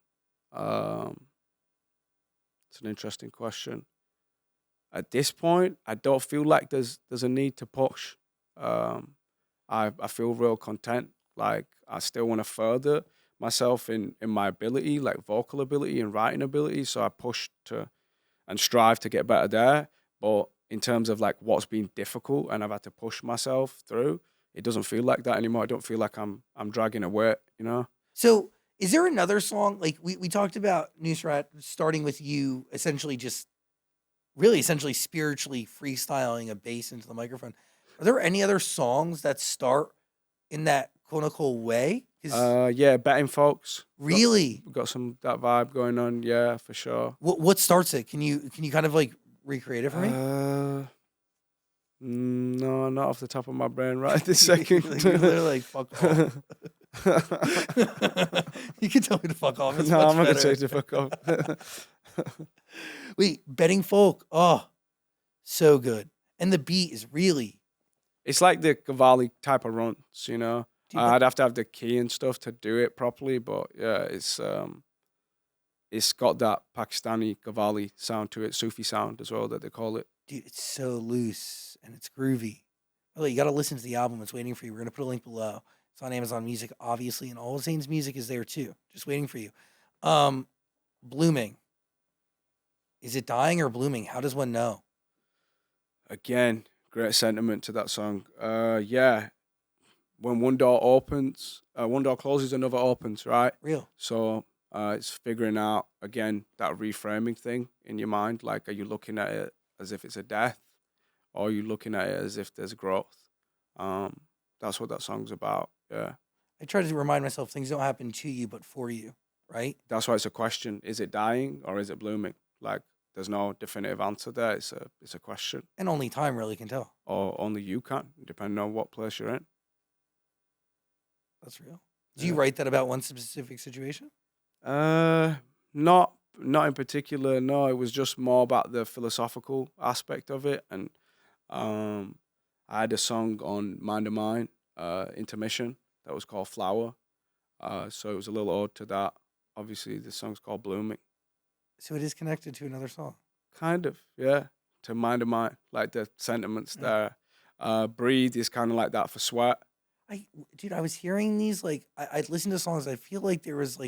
it's an interesting question. At this point, I don't feel like there's a need to push. I feel real content. Like I still want to further myself in my ability, like vocal ability and writing ability. So I push to and strive to get better there. But in terms of like what's been difficult and I've had to push myself through, it doesn't feel like that anymore. I don't feel like I'm dragging a weight, you know? So, is there another song like we talked about Nusrat starting with you essentially just really essentially spiritually freestyling a bass into the microphone? Are there any other songs that start in that Konnakol way? 'Cause Yeah, betting folks. really, Got some that vibe going on, yeah, for sure. what starts it? Can you kind of like recreate it for me? No, not off the top of my brain right this You're second. literally like fuck off. You can tell me to fuck off. It's No, much I'm not gonna better. tell you to fuck off. Wait, betting folk. Oh, so good. And the beat is really. It's like the Cavalli type of runs, you know. Dude, I'd have to have the key and stuff to do it properly, but yeah, it's got that Pakistani Cavalli sound to it, Sufi sound as well that they call it. dude, it's so loose and it's groovy. Oh, you got to listen to the album. It's waiting for you. We're gonna put a link below. It's on Amazon Music, obviously, and all of Zayn's music is there too. Just waiting for you. Blooming. Is it dying or blooming? How does one know? Again, great sentiment to that song. Yeah, when one door opens, one door closes, another opens, right? Real. So it's figuring out again that reframing thing in your mind. Like, are you looking at it as if it's a death, or are you looking at it as if there's growth? That's what that song's about. Yeah, I try to remind myself things don't happen to you, but for you, right? that's why it's a question: is it dying or is it blooming? Like, there's no definitive answer there. It's a question, And only time really can tell. or only you can, depending on what place you're in. That's real. Do you Yeah. write that about one specific situation? Not in particular. No, it was just more about the philosophical aspect of it, and I had a song on Mind of Mine, intermission, that was called Flower. So it was a little ode to that. Obviously, the song's called Blooming. So it is connected to another song. Kind of, yeah. To Mind of Mine, like the sentiments Yeah. there. Breathe is kind of like that for Sweat. Dude, I was hearing these I'd listen to songs. I feel like there's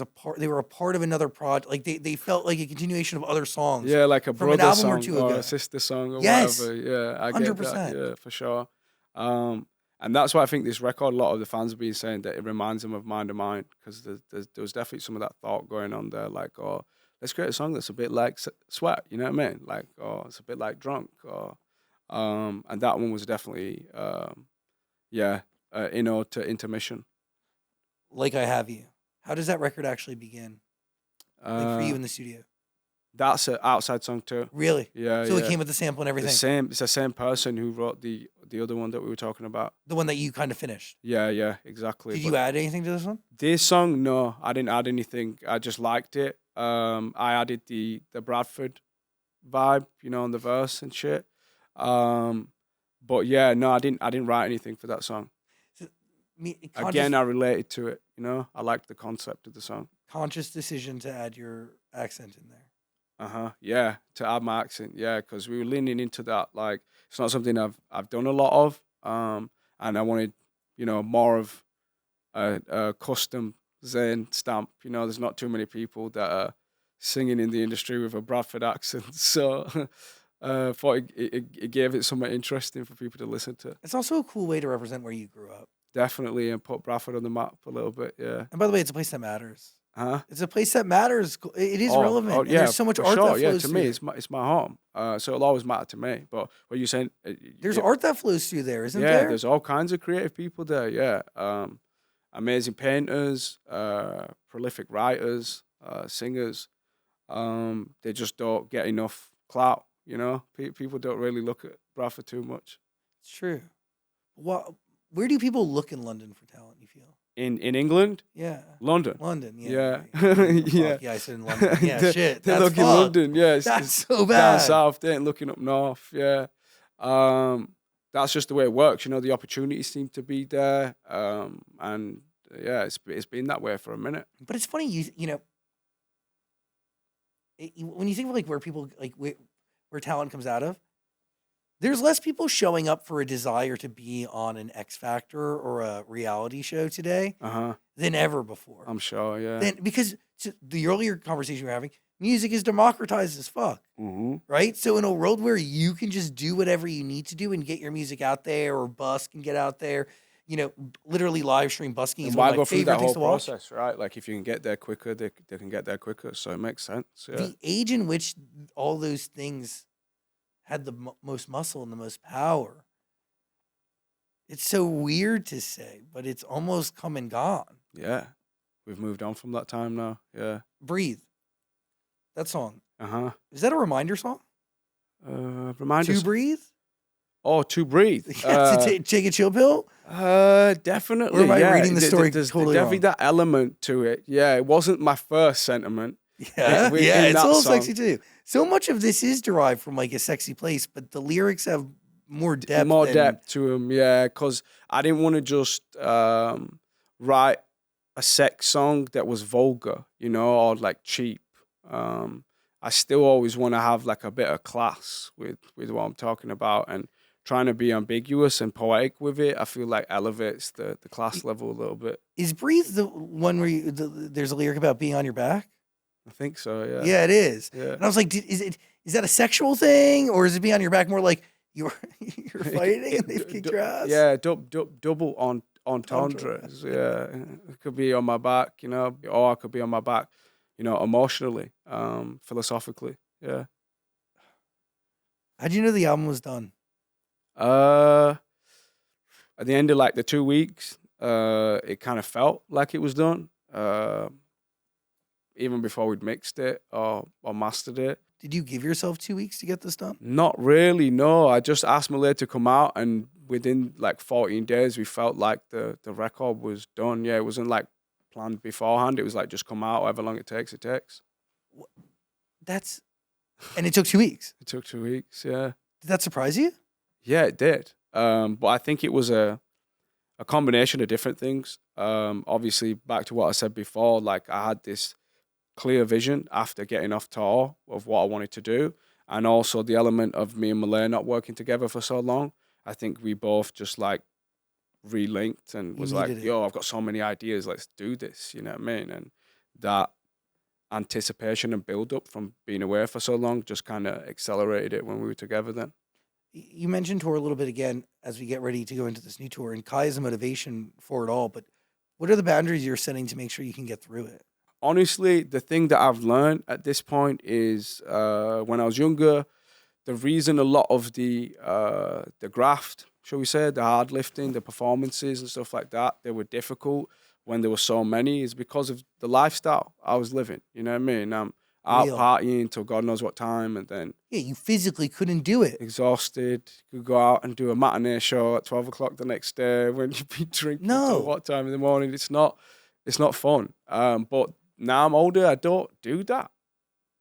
a part they were a part of another project. Like they felt like a continuation of other songs. Yeah, like a from an brother album or song two or ago. a sister song or Yes, whatever. Yeah, I get that. 100%. Yeah, for sure. And that's why I think this record, a lot of the fans have been saying that it reminds them of Mind of Mine, because there was definitely some of that thought going on there. Like, oh, let's create a song that's a bit like Sweat. You know what I mean? Like, oh, it's a bit like Drunk. Or, and that one was definitely, to Intermission. Like I Have You. How does that record actually begin? Like for you in the studio? That's an outside song too. Really? Yeah, So yeah. it came with the sample and everything. It's the same person who wrote the other one that we were talking about. The one that you kind of finished. Yeah, exactly. Did But you add anything to this one? this song, no, I didn't add anything. I just liked it. I added the Bradford vibe, on the verse and shit. But yeah, no, I didn't write anything for that song. So, Again, I related to it. I liked the concept of the song. Conscious decision to add your accent in there. Yeah, to add my accent. Yeah, because we were leaning into that. Like, it's not something I've done a lot of. And I wanted, more of a custom Zayn stamp. There's not too many people that are singing in the industry with a Bradford accent. So thought it gave it something interesting for people to listen to. It's also a cool way to represent where you grew up. Definitely, and put Bradford on the map a little bit. Yeah. And by the way, it's a place that matters. Huh? It's a place that matters. It is relevant. And Yeah, there's so much for art sure. that flows To through me, there. it's my home. So it'll always matter to me. But what you're saying, There's art that flows through there, isn't yeah, there? there's all kinds of creative people there. Yeah, amazing painters, prolific writers, singers. They just don't get enough clout. People don't really look at Bradford too much. It's true. Where do people look in London for talent, you feel? In England, Yeah. London. London, Yeah. right. Yeah. Yeah, I said in London. Yeah, shit. They That's look in fucked. London. Yeah, That's it's so down bad. south. They ain't looking up north. Yeah. That's just the way it works. The opportunities seem to be there. And yeah, it's been that way for a minute. But it's funny, when you think of where people where talent comes out of, there's less people showing up for a desire to be on an X Factor or a reality show today than ever before. I'm sure. Yeah. Because the earlier conversation we were having, music is democratized as fuck, right? So in a world where you can just do whatever you need to do and get your music out there, or busk and get out there, literally live stream busking is why one of my go through favorite that things whole to watch. process, right? Like, if you can get there quicker, they can get there quicker. So it makes sense. Yeah. The age in which all those things had the most muscle and the most power. It's so weird to say, but it's almost come and gone. Yeah. We've moved on from that time now. Yeah. Breathe. That song. Is Is that a reminder song? Reminder. To breathe? Oh, to breathe. To take a chill pill? Definitely. Or am I yeah. reading the story There's totally definitely wrong? that element to it. Yeah, it wasn't my first sentiment. Yeah, in it's that a little song. sexy too. So much of this is derived from a sexy place, but the lyrics have more depth. More than- depth to them, yeah. Because I didn't want to just write a sex song that was vulgar, or cheap. I still always want to have a bit of class with what I'm talking about, and trying to be ambiguous and poetic with it. I feel like elevates the class level a little bit. Is Breathe the one where there's a lyric about being on your back? I think so. Yeah. Yeah, it is. Yeah. And I was like, is that a sexual thing, or is it being on your back more like you're fighting and they've kicked your ass? Yeah, double Entendre. entendres. Yeah, it could be on my back, or I could be on my back, emotionally, philosophically. Yeah. How'd you know the album was done? At the end of like the 2 weeks, it kind of felt like it was done. Even before we'd mixed it or mastered it. Did you give yourself 2 weeks to get this done? Not really, no. I just asked Malay to come out, and within like 14 days, we felt like the record was done. Yeah, it wasn't like planned beforehand. It was like just come out, however long it takes, it takes. And it took 2 weeks. It took 2 weeks, yeah. Did that surprise you? Yeah, it did. But I think it was a combination of different things. Obviously, back to what I said before, like I had this clear vision after getting off tour of what I wanted to do, and also the element of me and Malay not working together for so long. I think we both just like relinked and was like, yo, I've got so many ideas, let's do this, you know what I mean? And that anticipation and build up from being away for so long just kind of accelerated it when we were together then. You mentioned tour a little bit again as we get ready to go into this new tour, and Khai is a motivation for it all, but what are the boundaries you're setting to make sure you can get through it? Honestly, the thing that I've learned at this point is when I was younger, the reason a lot of the graft, shall we say, the hard lifting, the performances and stuff like that, they were difficult when there were so many, is because of the lifestyle I was living. You know what I mean? I'm out partying till God knows what time, and then you physically couldn't do it. Exhausted, could go out and do a matinee show at 12 o'clock the next day when you've been drinking till what time in the morning. It's not fun. But now I'm older, I don't do that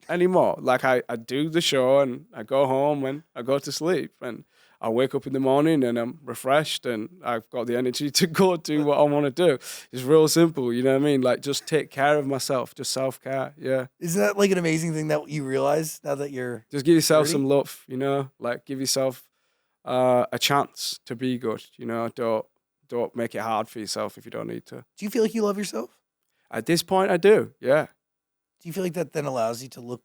anymore. Like I do the show and I go home and I go to sleep, and I wake up in the morning and I'm refreshed and I've got the energy to go do what I want to do. It's real simple, you know what I mean? Like just take care of myself, just self-care, yeah. Isn't that like an amazing thing that you realize now that you're just give yourself 30? some love, like give yourself a chance to be good, don't make it hard for yourself if you don't need to. Do you feel like you love yourself? At this point, I do, yeah. Do you feel like that then allows you to look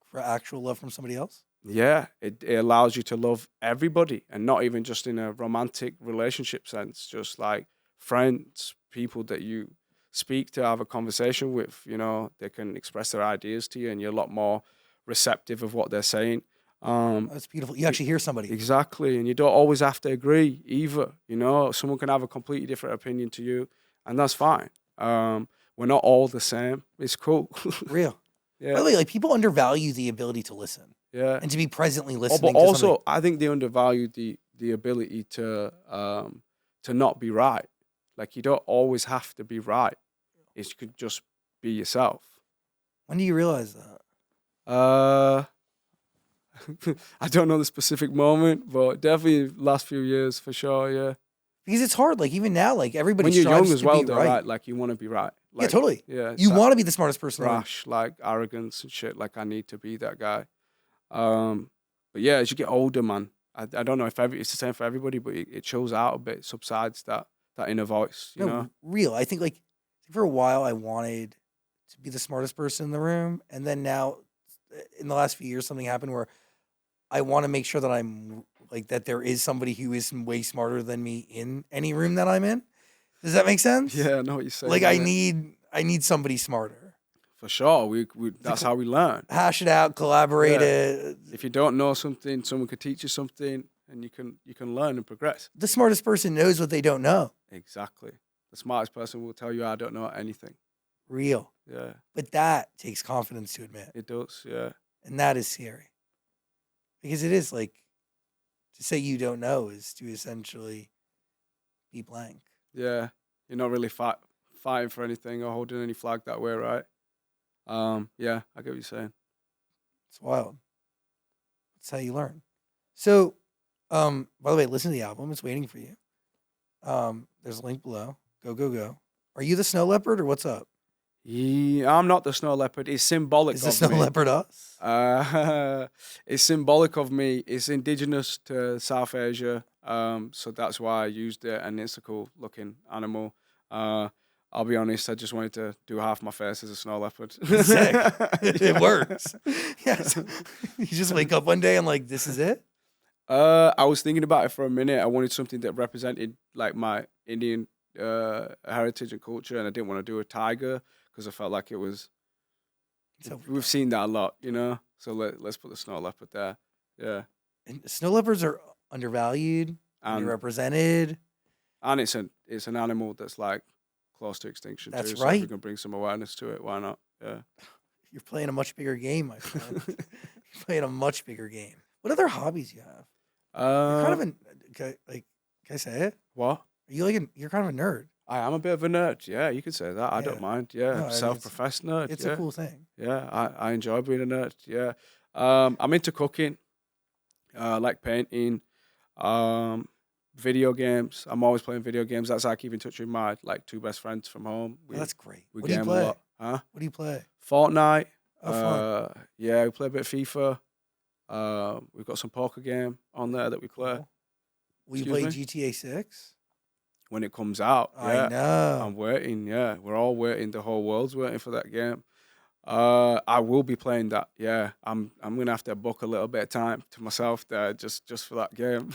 for actual love from somebody else? Yeah, it allows you to love everybody, and not even just in a romantic relationship sense, just like friends, people that you speak to, have a conversation with, they can express their ideas to you and you're a lot more receptive of what they're saying. That's beautiful. You actually hear somebody. Exactly, and you don't always have to agree either, Someone can have a completely different opinion to you, and that's fine. We're not all the same. It's cool. Real. Yeah. By the way, like people undervalue the ability to listen. Yeah. And to be presently listening. But also, I think they undervalue the ability to not be right. Like you don't always have to be right. You could just be yourself. When do you realize that? I don't know the specific moment, but definitely last few years for sure. Yeah. Because it's hard. Like even now, like everybody when you're strives young as to well, be though, right? Like you want to be right. Like, yeah, totally. Yeah. You want to be the smartest person. Rash, like arrogance and shit. Like I need to be that guy. But yeah, as you get older, man, I don't know if it's the same for everybody, but it shows out a bit, subsides that inner voice, you know? Real. I think like for a while I wanted to be the smartest person in the room, and then now in the last few years something happened where I want to make sure that I'm like that there is somebody who is way smarter than me in any room that I'm in. Does that make sense? Yeah, I know what you're saying. Like I need somebody smarter. For sure, we that's how we learn. Hash it out, collaborate it. If you don't know something, someone could teach you something, and you can learn and progress. The smartest person knows what they don't know. Exactly. The smartest person will tell you, I don't know anything. Real. Yeah. But that takes confidence to admit. It does, yeah. And that is scary. Because it is like, to say you don't know is to essentially be blank. Yeah. You're not really fighting for anything or holding any flag that way, right? Yeah, I get what you're saying. It's wild. That's how you learn. So, by the way, listen to the album. It's waiting for you. There's a link below. Go. Are you the snow leopard or what's up? Yeah, I'm not the snow leopard. It's symbolic of me. Is the snow leopard us? It's symbolic of me. It's indigenous to South Asia. So that's why I used it, and it's a cool looking animal. I'll be honest, I just wanted to do half my face as a snow leopard. Sick. It works. Yes. You just wake up one day and like, this is it? I was thinking about it for a minute. I wanted something that represented like my Indian heritage and culture, and I didn't want to do a tiger because I felt like it was. So We've seen that a lot, you know. So let's put the snow leopard there. Yeah, and snow leopards are undervalued, underrepresented. And it's an animal that's like close to extinction That's too. So right. if we can bring some awareness to it, why not? Yeah. You're playing a much bigger game, my friend. You're playing a much bigger game. What other hobbies you have? You're kind of an like. Can I say it? What? Are you like you're kind of a nerd? I am a bit of a nerd. Yeah, you could say that. I don't Yeah. mind. Yeah, No, I mean, self-professed nerd. It's yeah. a cool thing. Yeah, I enjoy being a nerd. Yeah, I'm into cooking. I like painting. Video games. I'm always playing video games. That's how I keep in touch with my like two best friends from home. Oh, that's great. We What do you game play? a lot. Huh? What do you play? Fortnite. Oh, fun. Yeah, we play a bit of FIFA. We've got some poker game on there that we play. Cool. Will you Excuse play me? GTA 6? When it comes out. Yeah. I know. I'm waiting. Yeah, we're all waiting. The whole world's waiting for that game. I will be playing that. Yeah, I'm gonna have to book a little bit of time to myself there just for that game.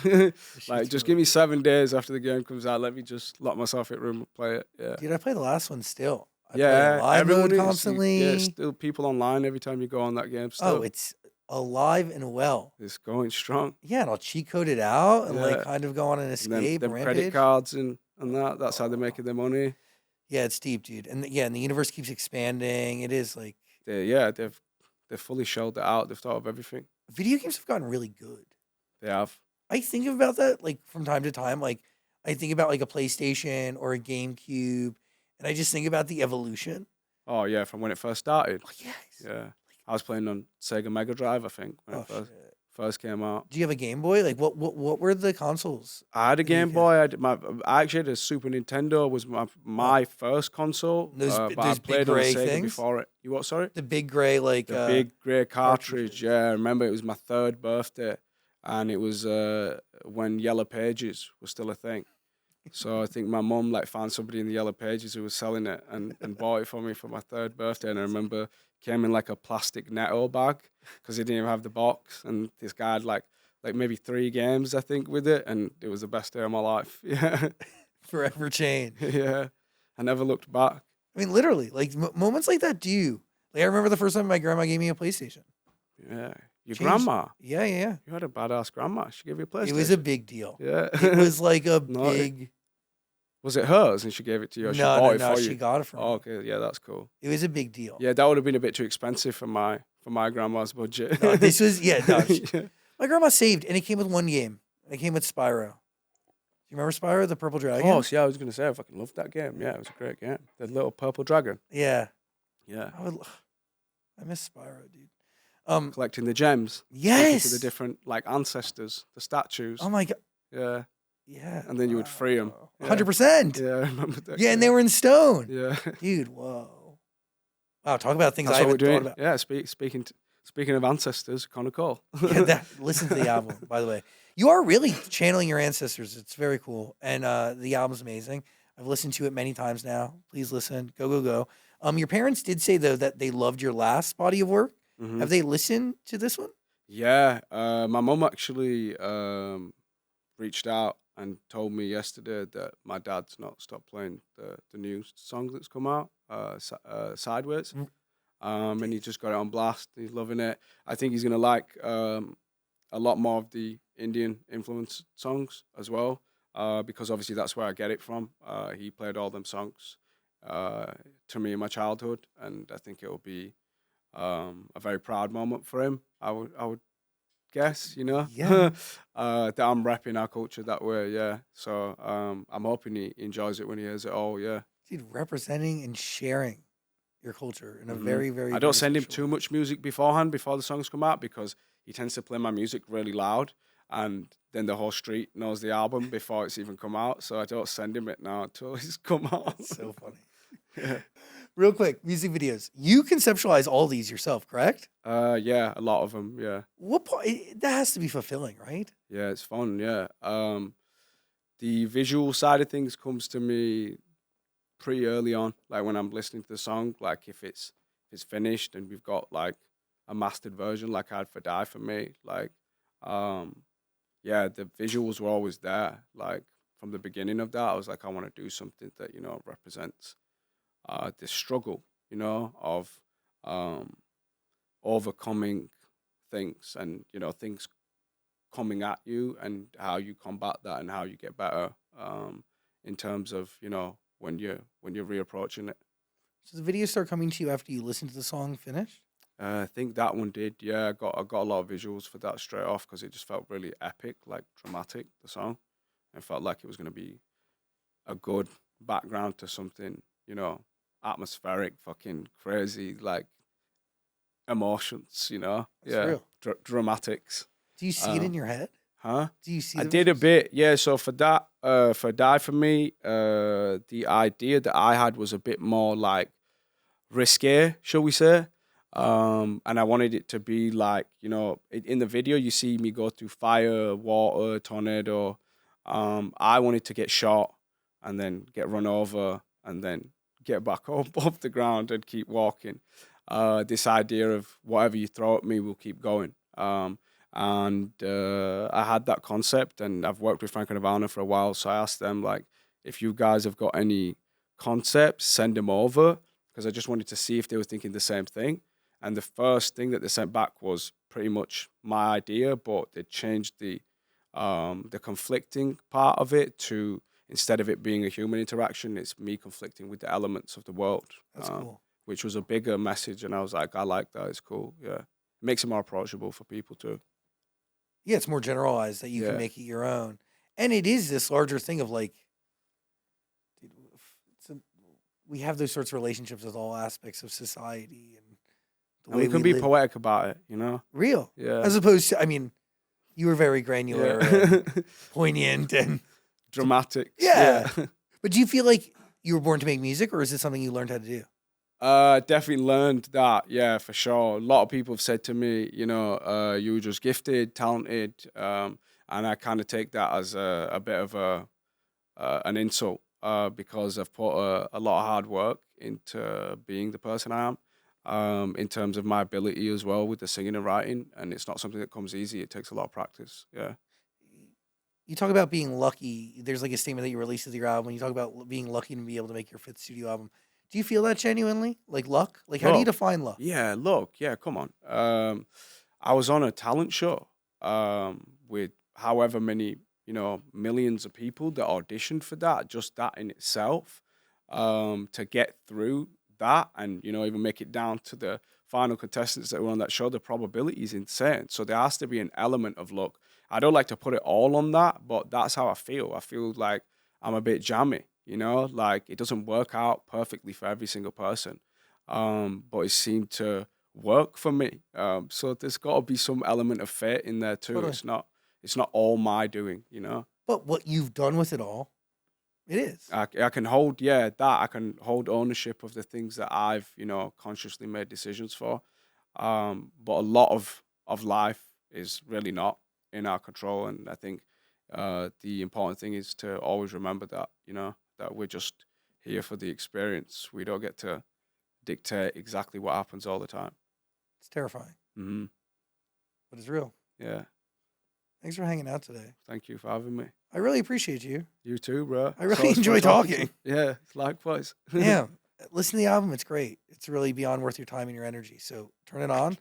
Like, just give me 7 days after the game comes out. Let me just lock myself in a room and play it. Yeah. Dude, I play the last one still. I Yeah, play live everyone mode is. constantly. Yeah, still people online every time you go on that game. Still, Oh, it's alive and well. it's going strong. Yeah, and I'll cheat code it out and like Yeah. kind of go on an And escape, them rampage. credit cards and that's how they're making their money. Yeah, it's deep, dude. And and the universe keeps expanding. It is like They've fully shelled it out. They've thought of everything. video games have gotten really good. They have. I think about that like from time to time. Like I think about like a PlayStation or a GameCube, and I just think about the evolution. Oh yeah, from when it first started. Oh, yes. Yeah, I was playing on Sega Mega Drive, I think, when Oh, it shit. first came out. Do you have a Game Boy? Like what were the consoles? I had a that you Game had? Boy. I actually had a Super Nintendo. Was my first console. Those but those I big played on gray Sega things? before it. You what? Sorry. The big gray like The big grey cartridges. cartridge. Yeah, I remember it was my 3rd birthday, and it was when Yellow Pages was still a thing. So I think my mum like found somebody in the Yellow Pages who was selling it and bought it for me for my 3rd birthday. And I remember it came in like a plastic Netto bag because it didn't even have the box. And this guy had like maybe 3 games I think with it, and it was the best day of my life. Yeah, forever change. yeah. I never looked back. I mean, literally, like moments like that do. Like I remember the first time my grandma gave me a PlayStation. Yeah, your Changed- grandma. Yeah. You had a badass grandma. She gave you a PlayStation. It was a big deal. Yeah. It was like a No, big. Was it hers and she gave it to you? Or she No, bought it for she you? got it for me. Oh, okay, yeah, that's cool. It was a big deal. Yeah, that would have been a bit too expensive for my grandma's budget. No, this was Yeah. my grandma saved, and it came with one game. It came with Spyro. Do you remember Spyro, the Purple Of Dragon? course, yeah, I was gonna say I fucking loved that game. Yeah, it was a great game. The little purple dragon. Yeah, Yeah. I miss Spyro, dude. Collecting the gems. Yes. To the different like ancestors, the statues. Oh my god. Yeah. Yeah. And then you would free 'em. Yeah. 100%. Yeah, I remember that. Yeah, and they were in stone. Yeah. Dude, whoa. Wow, talk about things That's I what we're haven't thought doing. about. Yeah, speaking of ancestors, Konnakol. Yeah, listen to the album, by the way. You are really channeling your ancestors. It's very cool. And the album's amazing. I've listened to it many times now. Please listen. Go. Your parents did say, though, that they loved your last body of work. Mhm. Have they listened to this one? Yeah, my mum actually reached out and told me yesterday that my dad's not stopped playing the new song that's come out, Sideways. And he just got it on blast. He's loving it. I think he's gonna like a lot more of the Indian influence songs as well, because obviously that's where I get it from. He played all them songs to me in my childhood, and I think it will be a very proud moment for him. I would guess, you know, Yeah. that I'm repping our culture that way. Yeah, so I'm hoping he enjoys it when he hears it all. Yeah. Dude, representing and sharing your culture in a Mhm. very, very I don't very send him special too way. much music beforehand before the songs come out because he tends to play my music really loud, and then the whole street knows the album before it's even come out. So I don't send him it now until it's come out. That's so funny. Yeah. Real quick, music videos. You conceptualize all these yourself, correct? Yeah, a lot of them. Yeah. What part? That has to be fulfilling, right? Yeah, it's fun. Yeah. The visual side of things comes to me pretty early on, like when I'm listening to the song, like if it's finished and we've got like a mastered version, like I had for Die For Me, like yeah, the visuals were always there. Like from the beginning of that, I was like, I want to do something that, you know, represents this struggle, you know, of overcoming things and, you know, things coming at you and how you combat that and how you get better in terms of, you know, when you're reapproaching it. So the videos start coming to you after you listen to the song finished? I think that one did. Yeah, I got a lot of visuals for that straight off because it just felt really epic, like dramatic. The song, it felt like it was going to be a good background to something, you know, atmospheric, fucking crazy, like emotions, you know. That's Yeah, real. dramatics. Do you see it in your head? Huh? Do you see I the did a visuals? bit, yeah. So for that, for Die For Me, the idea that I had was a bit more like risque, shall we say? And I wanted it to be like, you know, in the video you see me go through fire, water, tornado. I wanted to get shot and then get run over and then get back up off the ground and keep walking. This idea of whatever you throw at me will keep going. And I had that concept, and I've worked with Frank and Ivana for a while, so I asked them like, if you guys have got any concepts, send them over, because I just wanted to see if they were thinking the same thing. And the first thing that they sent back was pretty much my idea, but they changed the conflicting part of it to, instead of it being a human interaction, it's me conflicting with the elements of the world. That's cool. Which was a bigger message, and I was like, I like that. It's cool. Yeah, it makes it more approachable for people too. Yeah, it's more generalized that you can Yeah. make it your own. And it is this larger thing of like, dude, we have those sorts of relationships with all aspects of society and the And way we can we be live. poetic about it, you know? Real. Yeah. As opposed to, I mean, you were very granular Yeah. and poignant and Dramatic. Yeah. But do you feel like you were born to make music, or is it something you learned how to do? Definitely learned that, yeah, for sure. A lot of people have said to me, you know, you were just gifted, talented, and I kind of take that as a bit of an insult because I've put a lot of hard work into being the person I am, in terms of my ability as well with the singing and writing, and it's not something that comes easy. It takes a lot of practice, yeah. You talk about being lucky. There's like a statement that you released with your album. You talk about being lucky to be able to make your fifth studio album. Do you feel that genuinely? Like luck? Like how do you Look, define luck? yeah, look, yeah, come on. I was on a talent show with however many, you know, millions of people that auditioned for that, just that in itself, to get through that and, you know, even make it down to the final contestants that were on that show, the probability is insane. So there has to be an element of luck. I don't like to put it all on that, but that's how I feel. I feel like I'm a bit jammy, you know, like it doesn't work out perfectly for every single person. But it seemed to work for me. So there's got to be some element of fate in there too. Totally. It's not all my doing, you know. But what you've done with it all, it is. I can hold, yeah, that I can hold ownership of the things that I've, you know, consciously made decisions for. But a lot of life is really not in our control, and I think the important thing is to always remember that, you know, that we're just here for the experience. We don't get to dictate exactly what happens all the time. It's terrifying, Hmm. but it's real. Yeah. Thanks for hanging out today. Thank you for having me. I really appreciate you. You too, bro. I really It's always fun enjoy to talking. you. Yeah, likewise. Yeah. Listen to the album. It's great. It's really beyond worth your time and your energy. So turn it on.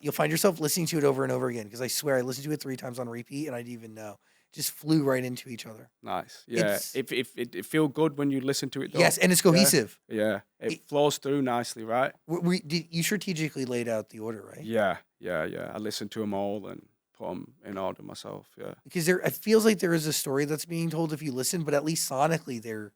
You'll find yourself listening to it over and over again, because I swear I listened to it 3 times on repeat and I didn't even know. Just flew right into each other. Nice. Yeah. It's- If it feel good when you listen to it though. Yes, and it's cohesive. Yeah. It flows through nicely, right? You strategically laid out the order, right? Yeah. I listened to them all and put them in order myself. Yeah. Because it feels like there is a story that's being told if you listen, but at least sonically they're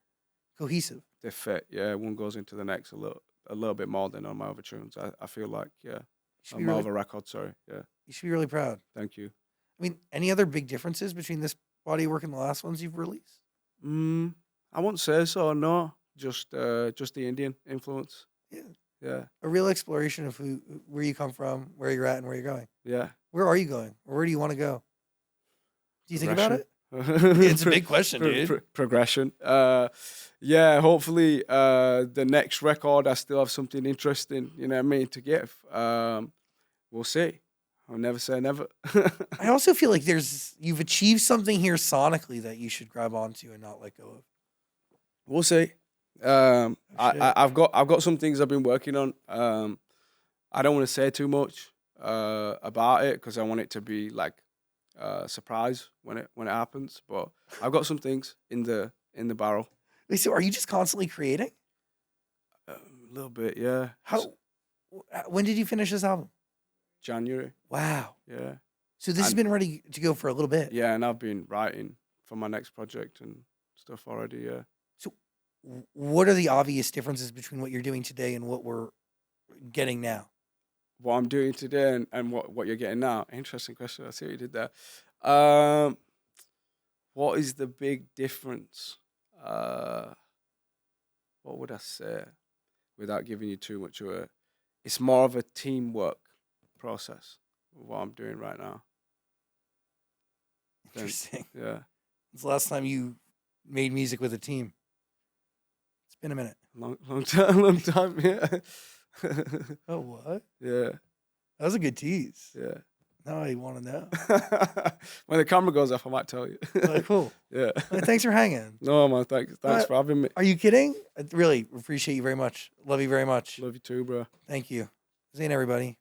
cohesive. They fit. Yeah. One goes into the next a little bit more than on my other tunes. I feel like, yeah. You should, On be my really, other record, sorry. Yeah. you should be really proud. Thank you. I mean, any other big differences between this body of work and the last ones you've released? I won't say so, no. Just the Indian influence. Yeah. Yeah. A real exploration of where you come from, where you're at, and where you're going. Yeah. Where are you going? Or where do you want to go? Do you think about it? It's a big question, dude. Progression. Yeah, hopefully the next record I still have something interesting, you know what I mean, to give. We'll see. I'll never say never. I also feel like you've achieved something here sonically that you should grab onto and not let go of. We'll see. I've got some things I've been working on. I don't want to say too much about it because I want it to be like a surprise when it happens. But I've got some things in the barrel. Wait, so are you just constantly creating? A little bit, yeah. When did you finish this album? January. Wow. Yeah. So this has been ready to go for a little bit. Yeah, and I've been writing for my next project and stuff already. Yeah. So, what are the obvious differences between what you're doing today and what we're getting now? What I'm doing today and what you're getting now? Interesting question. I see what you did there. What is the big difference? What would I say without giving you too much away? It's more of a teamwork process of what I'm doing right now. Interesting. Yeah. When's the last time you made music with a team? It's been a minute. Long time, yeah. Oh, what? Yeah. That was a good tease. Yeah. Now I want to know. When the camera goes off, I might tell you. Cool. Yeah. Well, thanks for hanging. No, man. Thanks for having me. Are you kidding? I really appreciate you very much. Love you very much. Love you too, bro. Thank you. Zayn, everybody.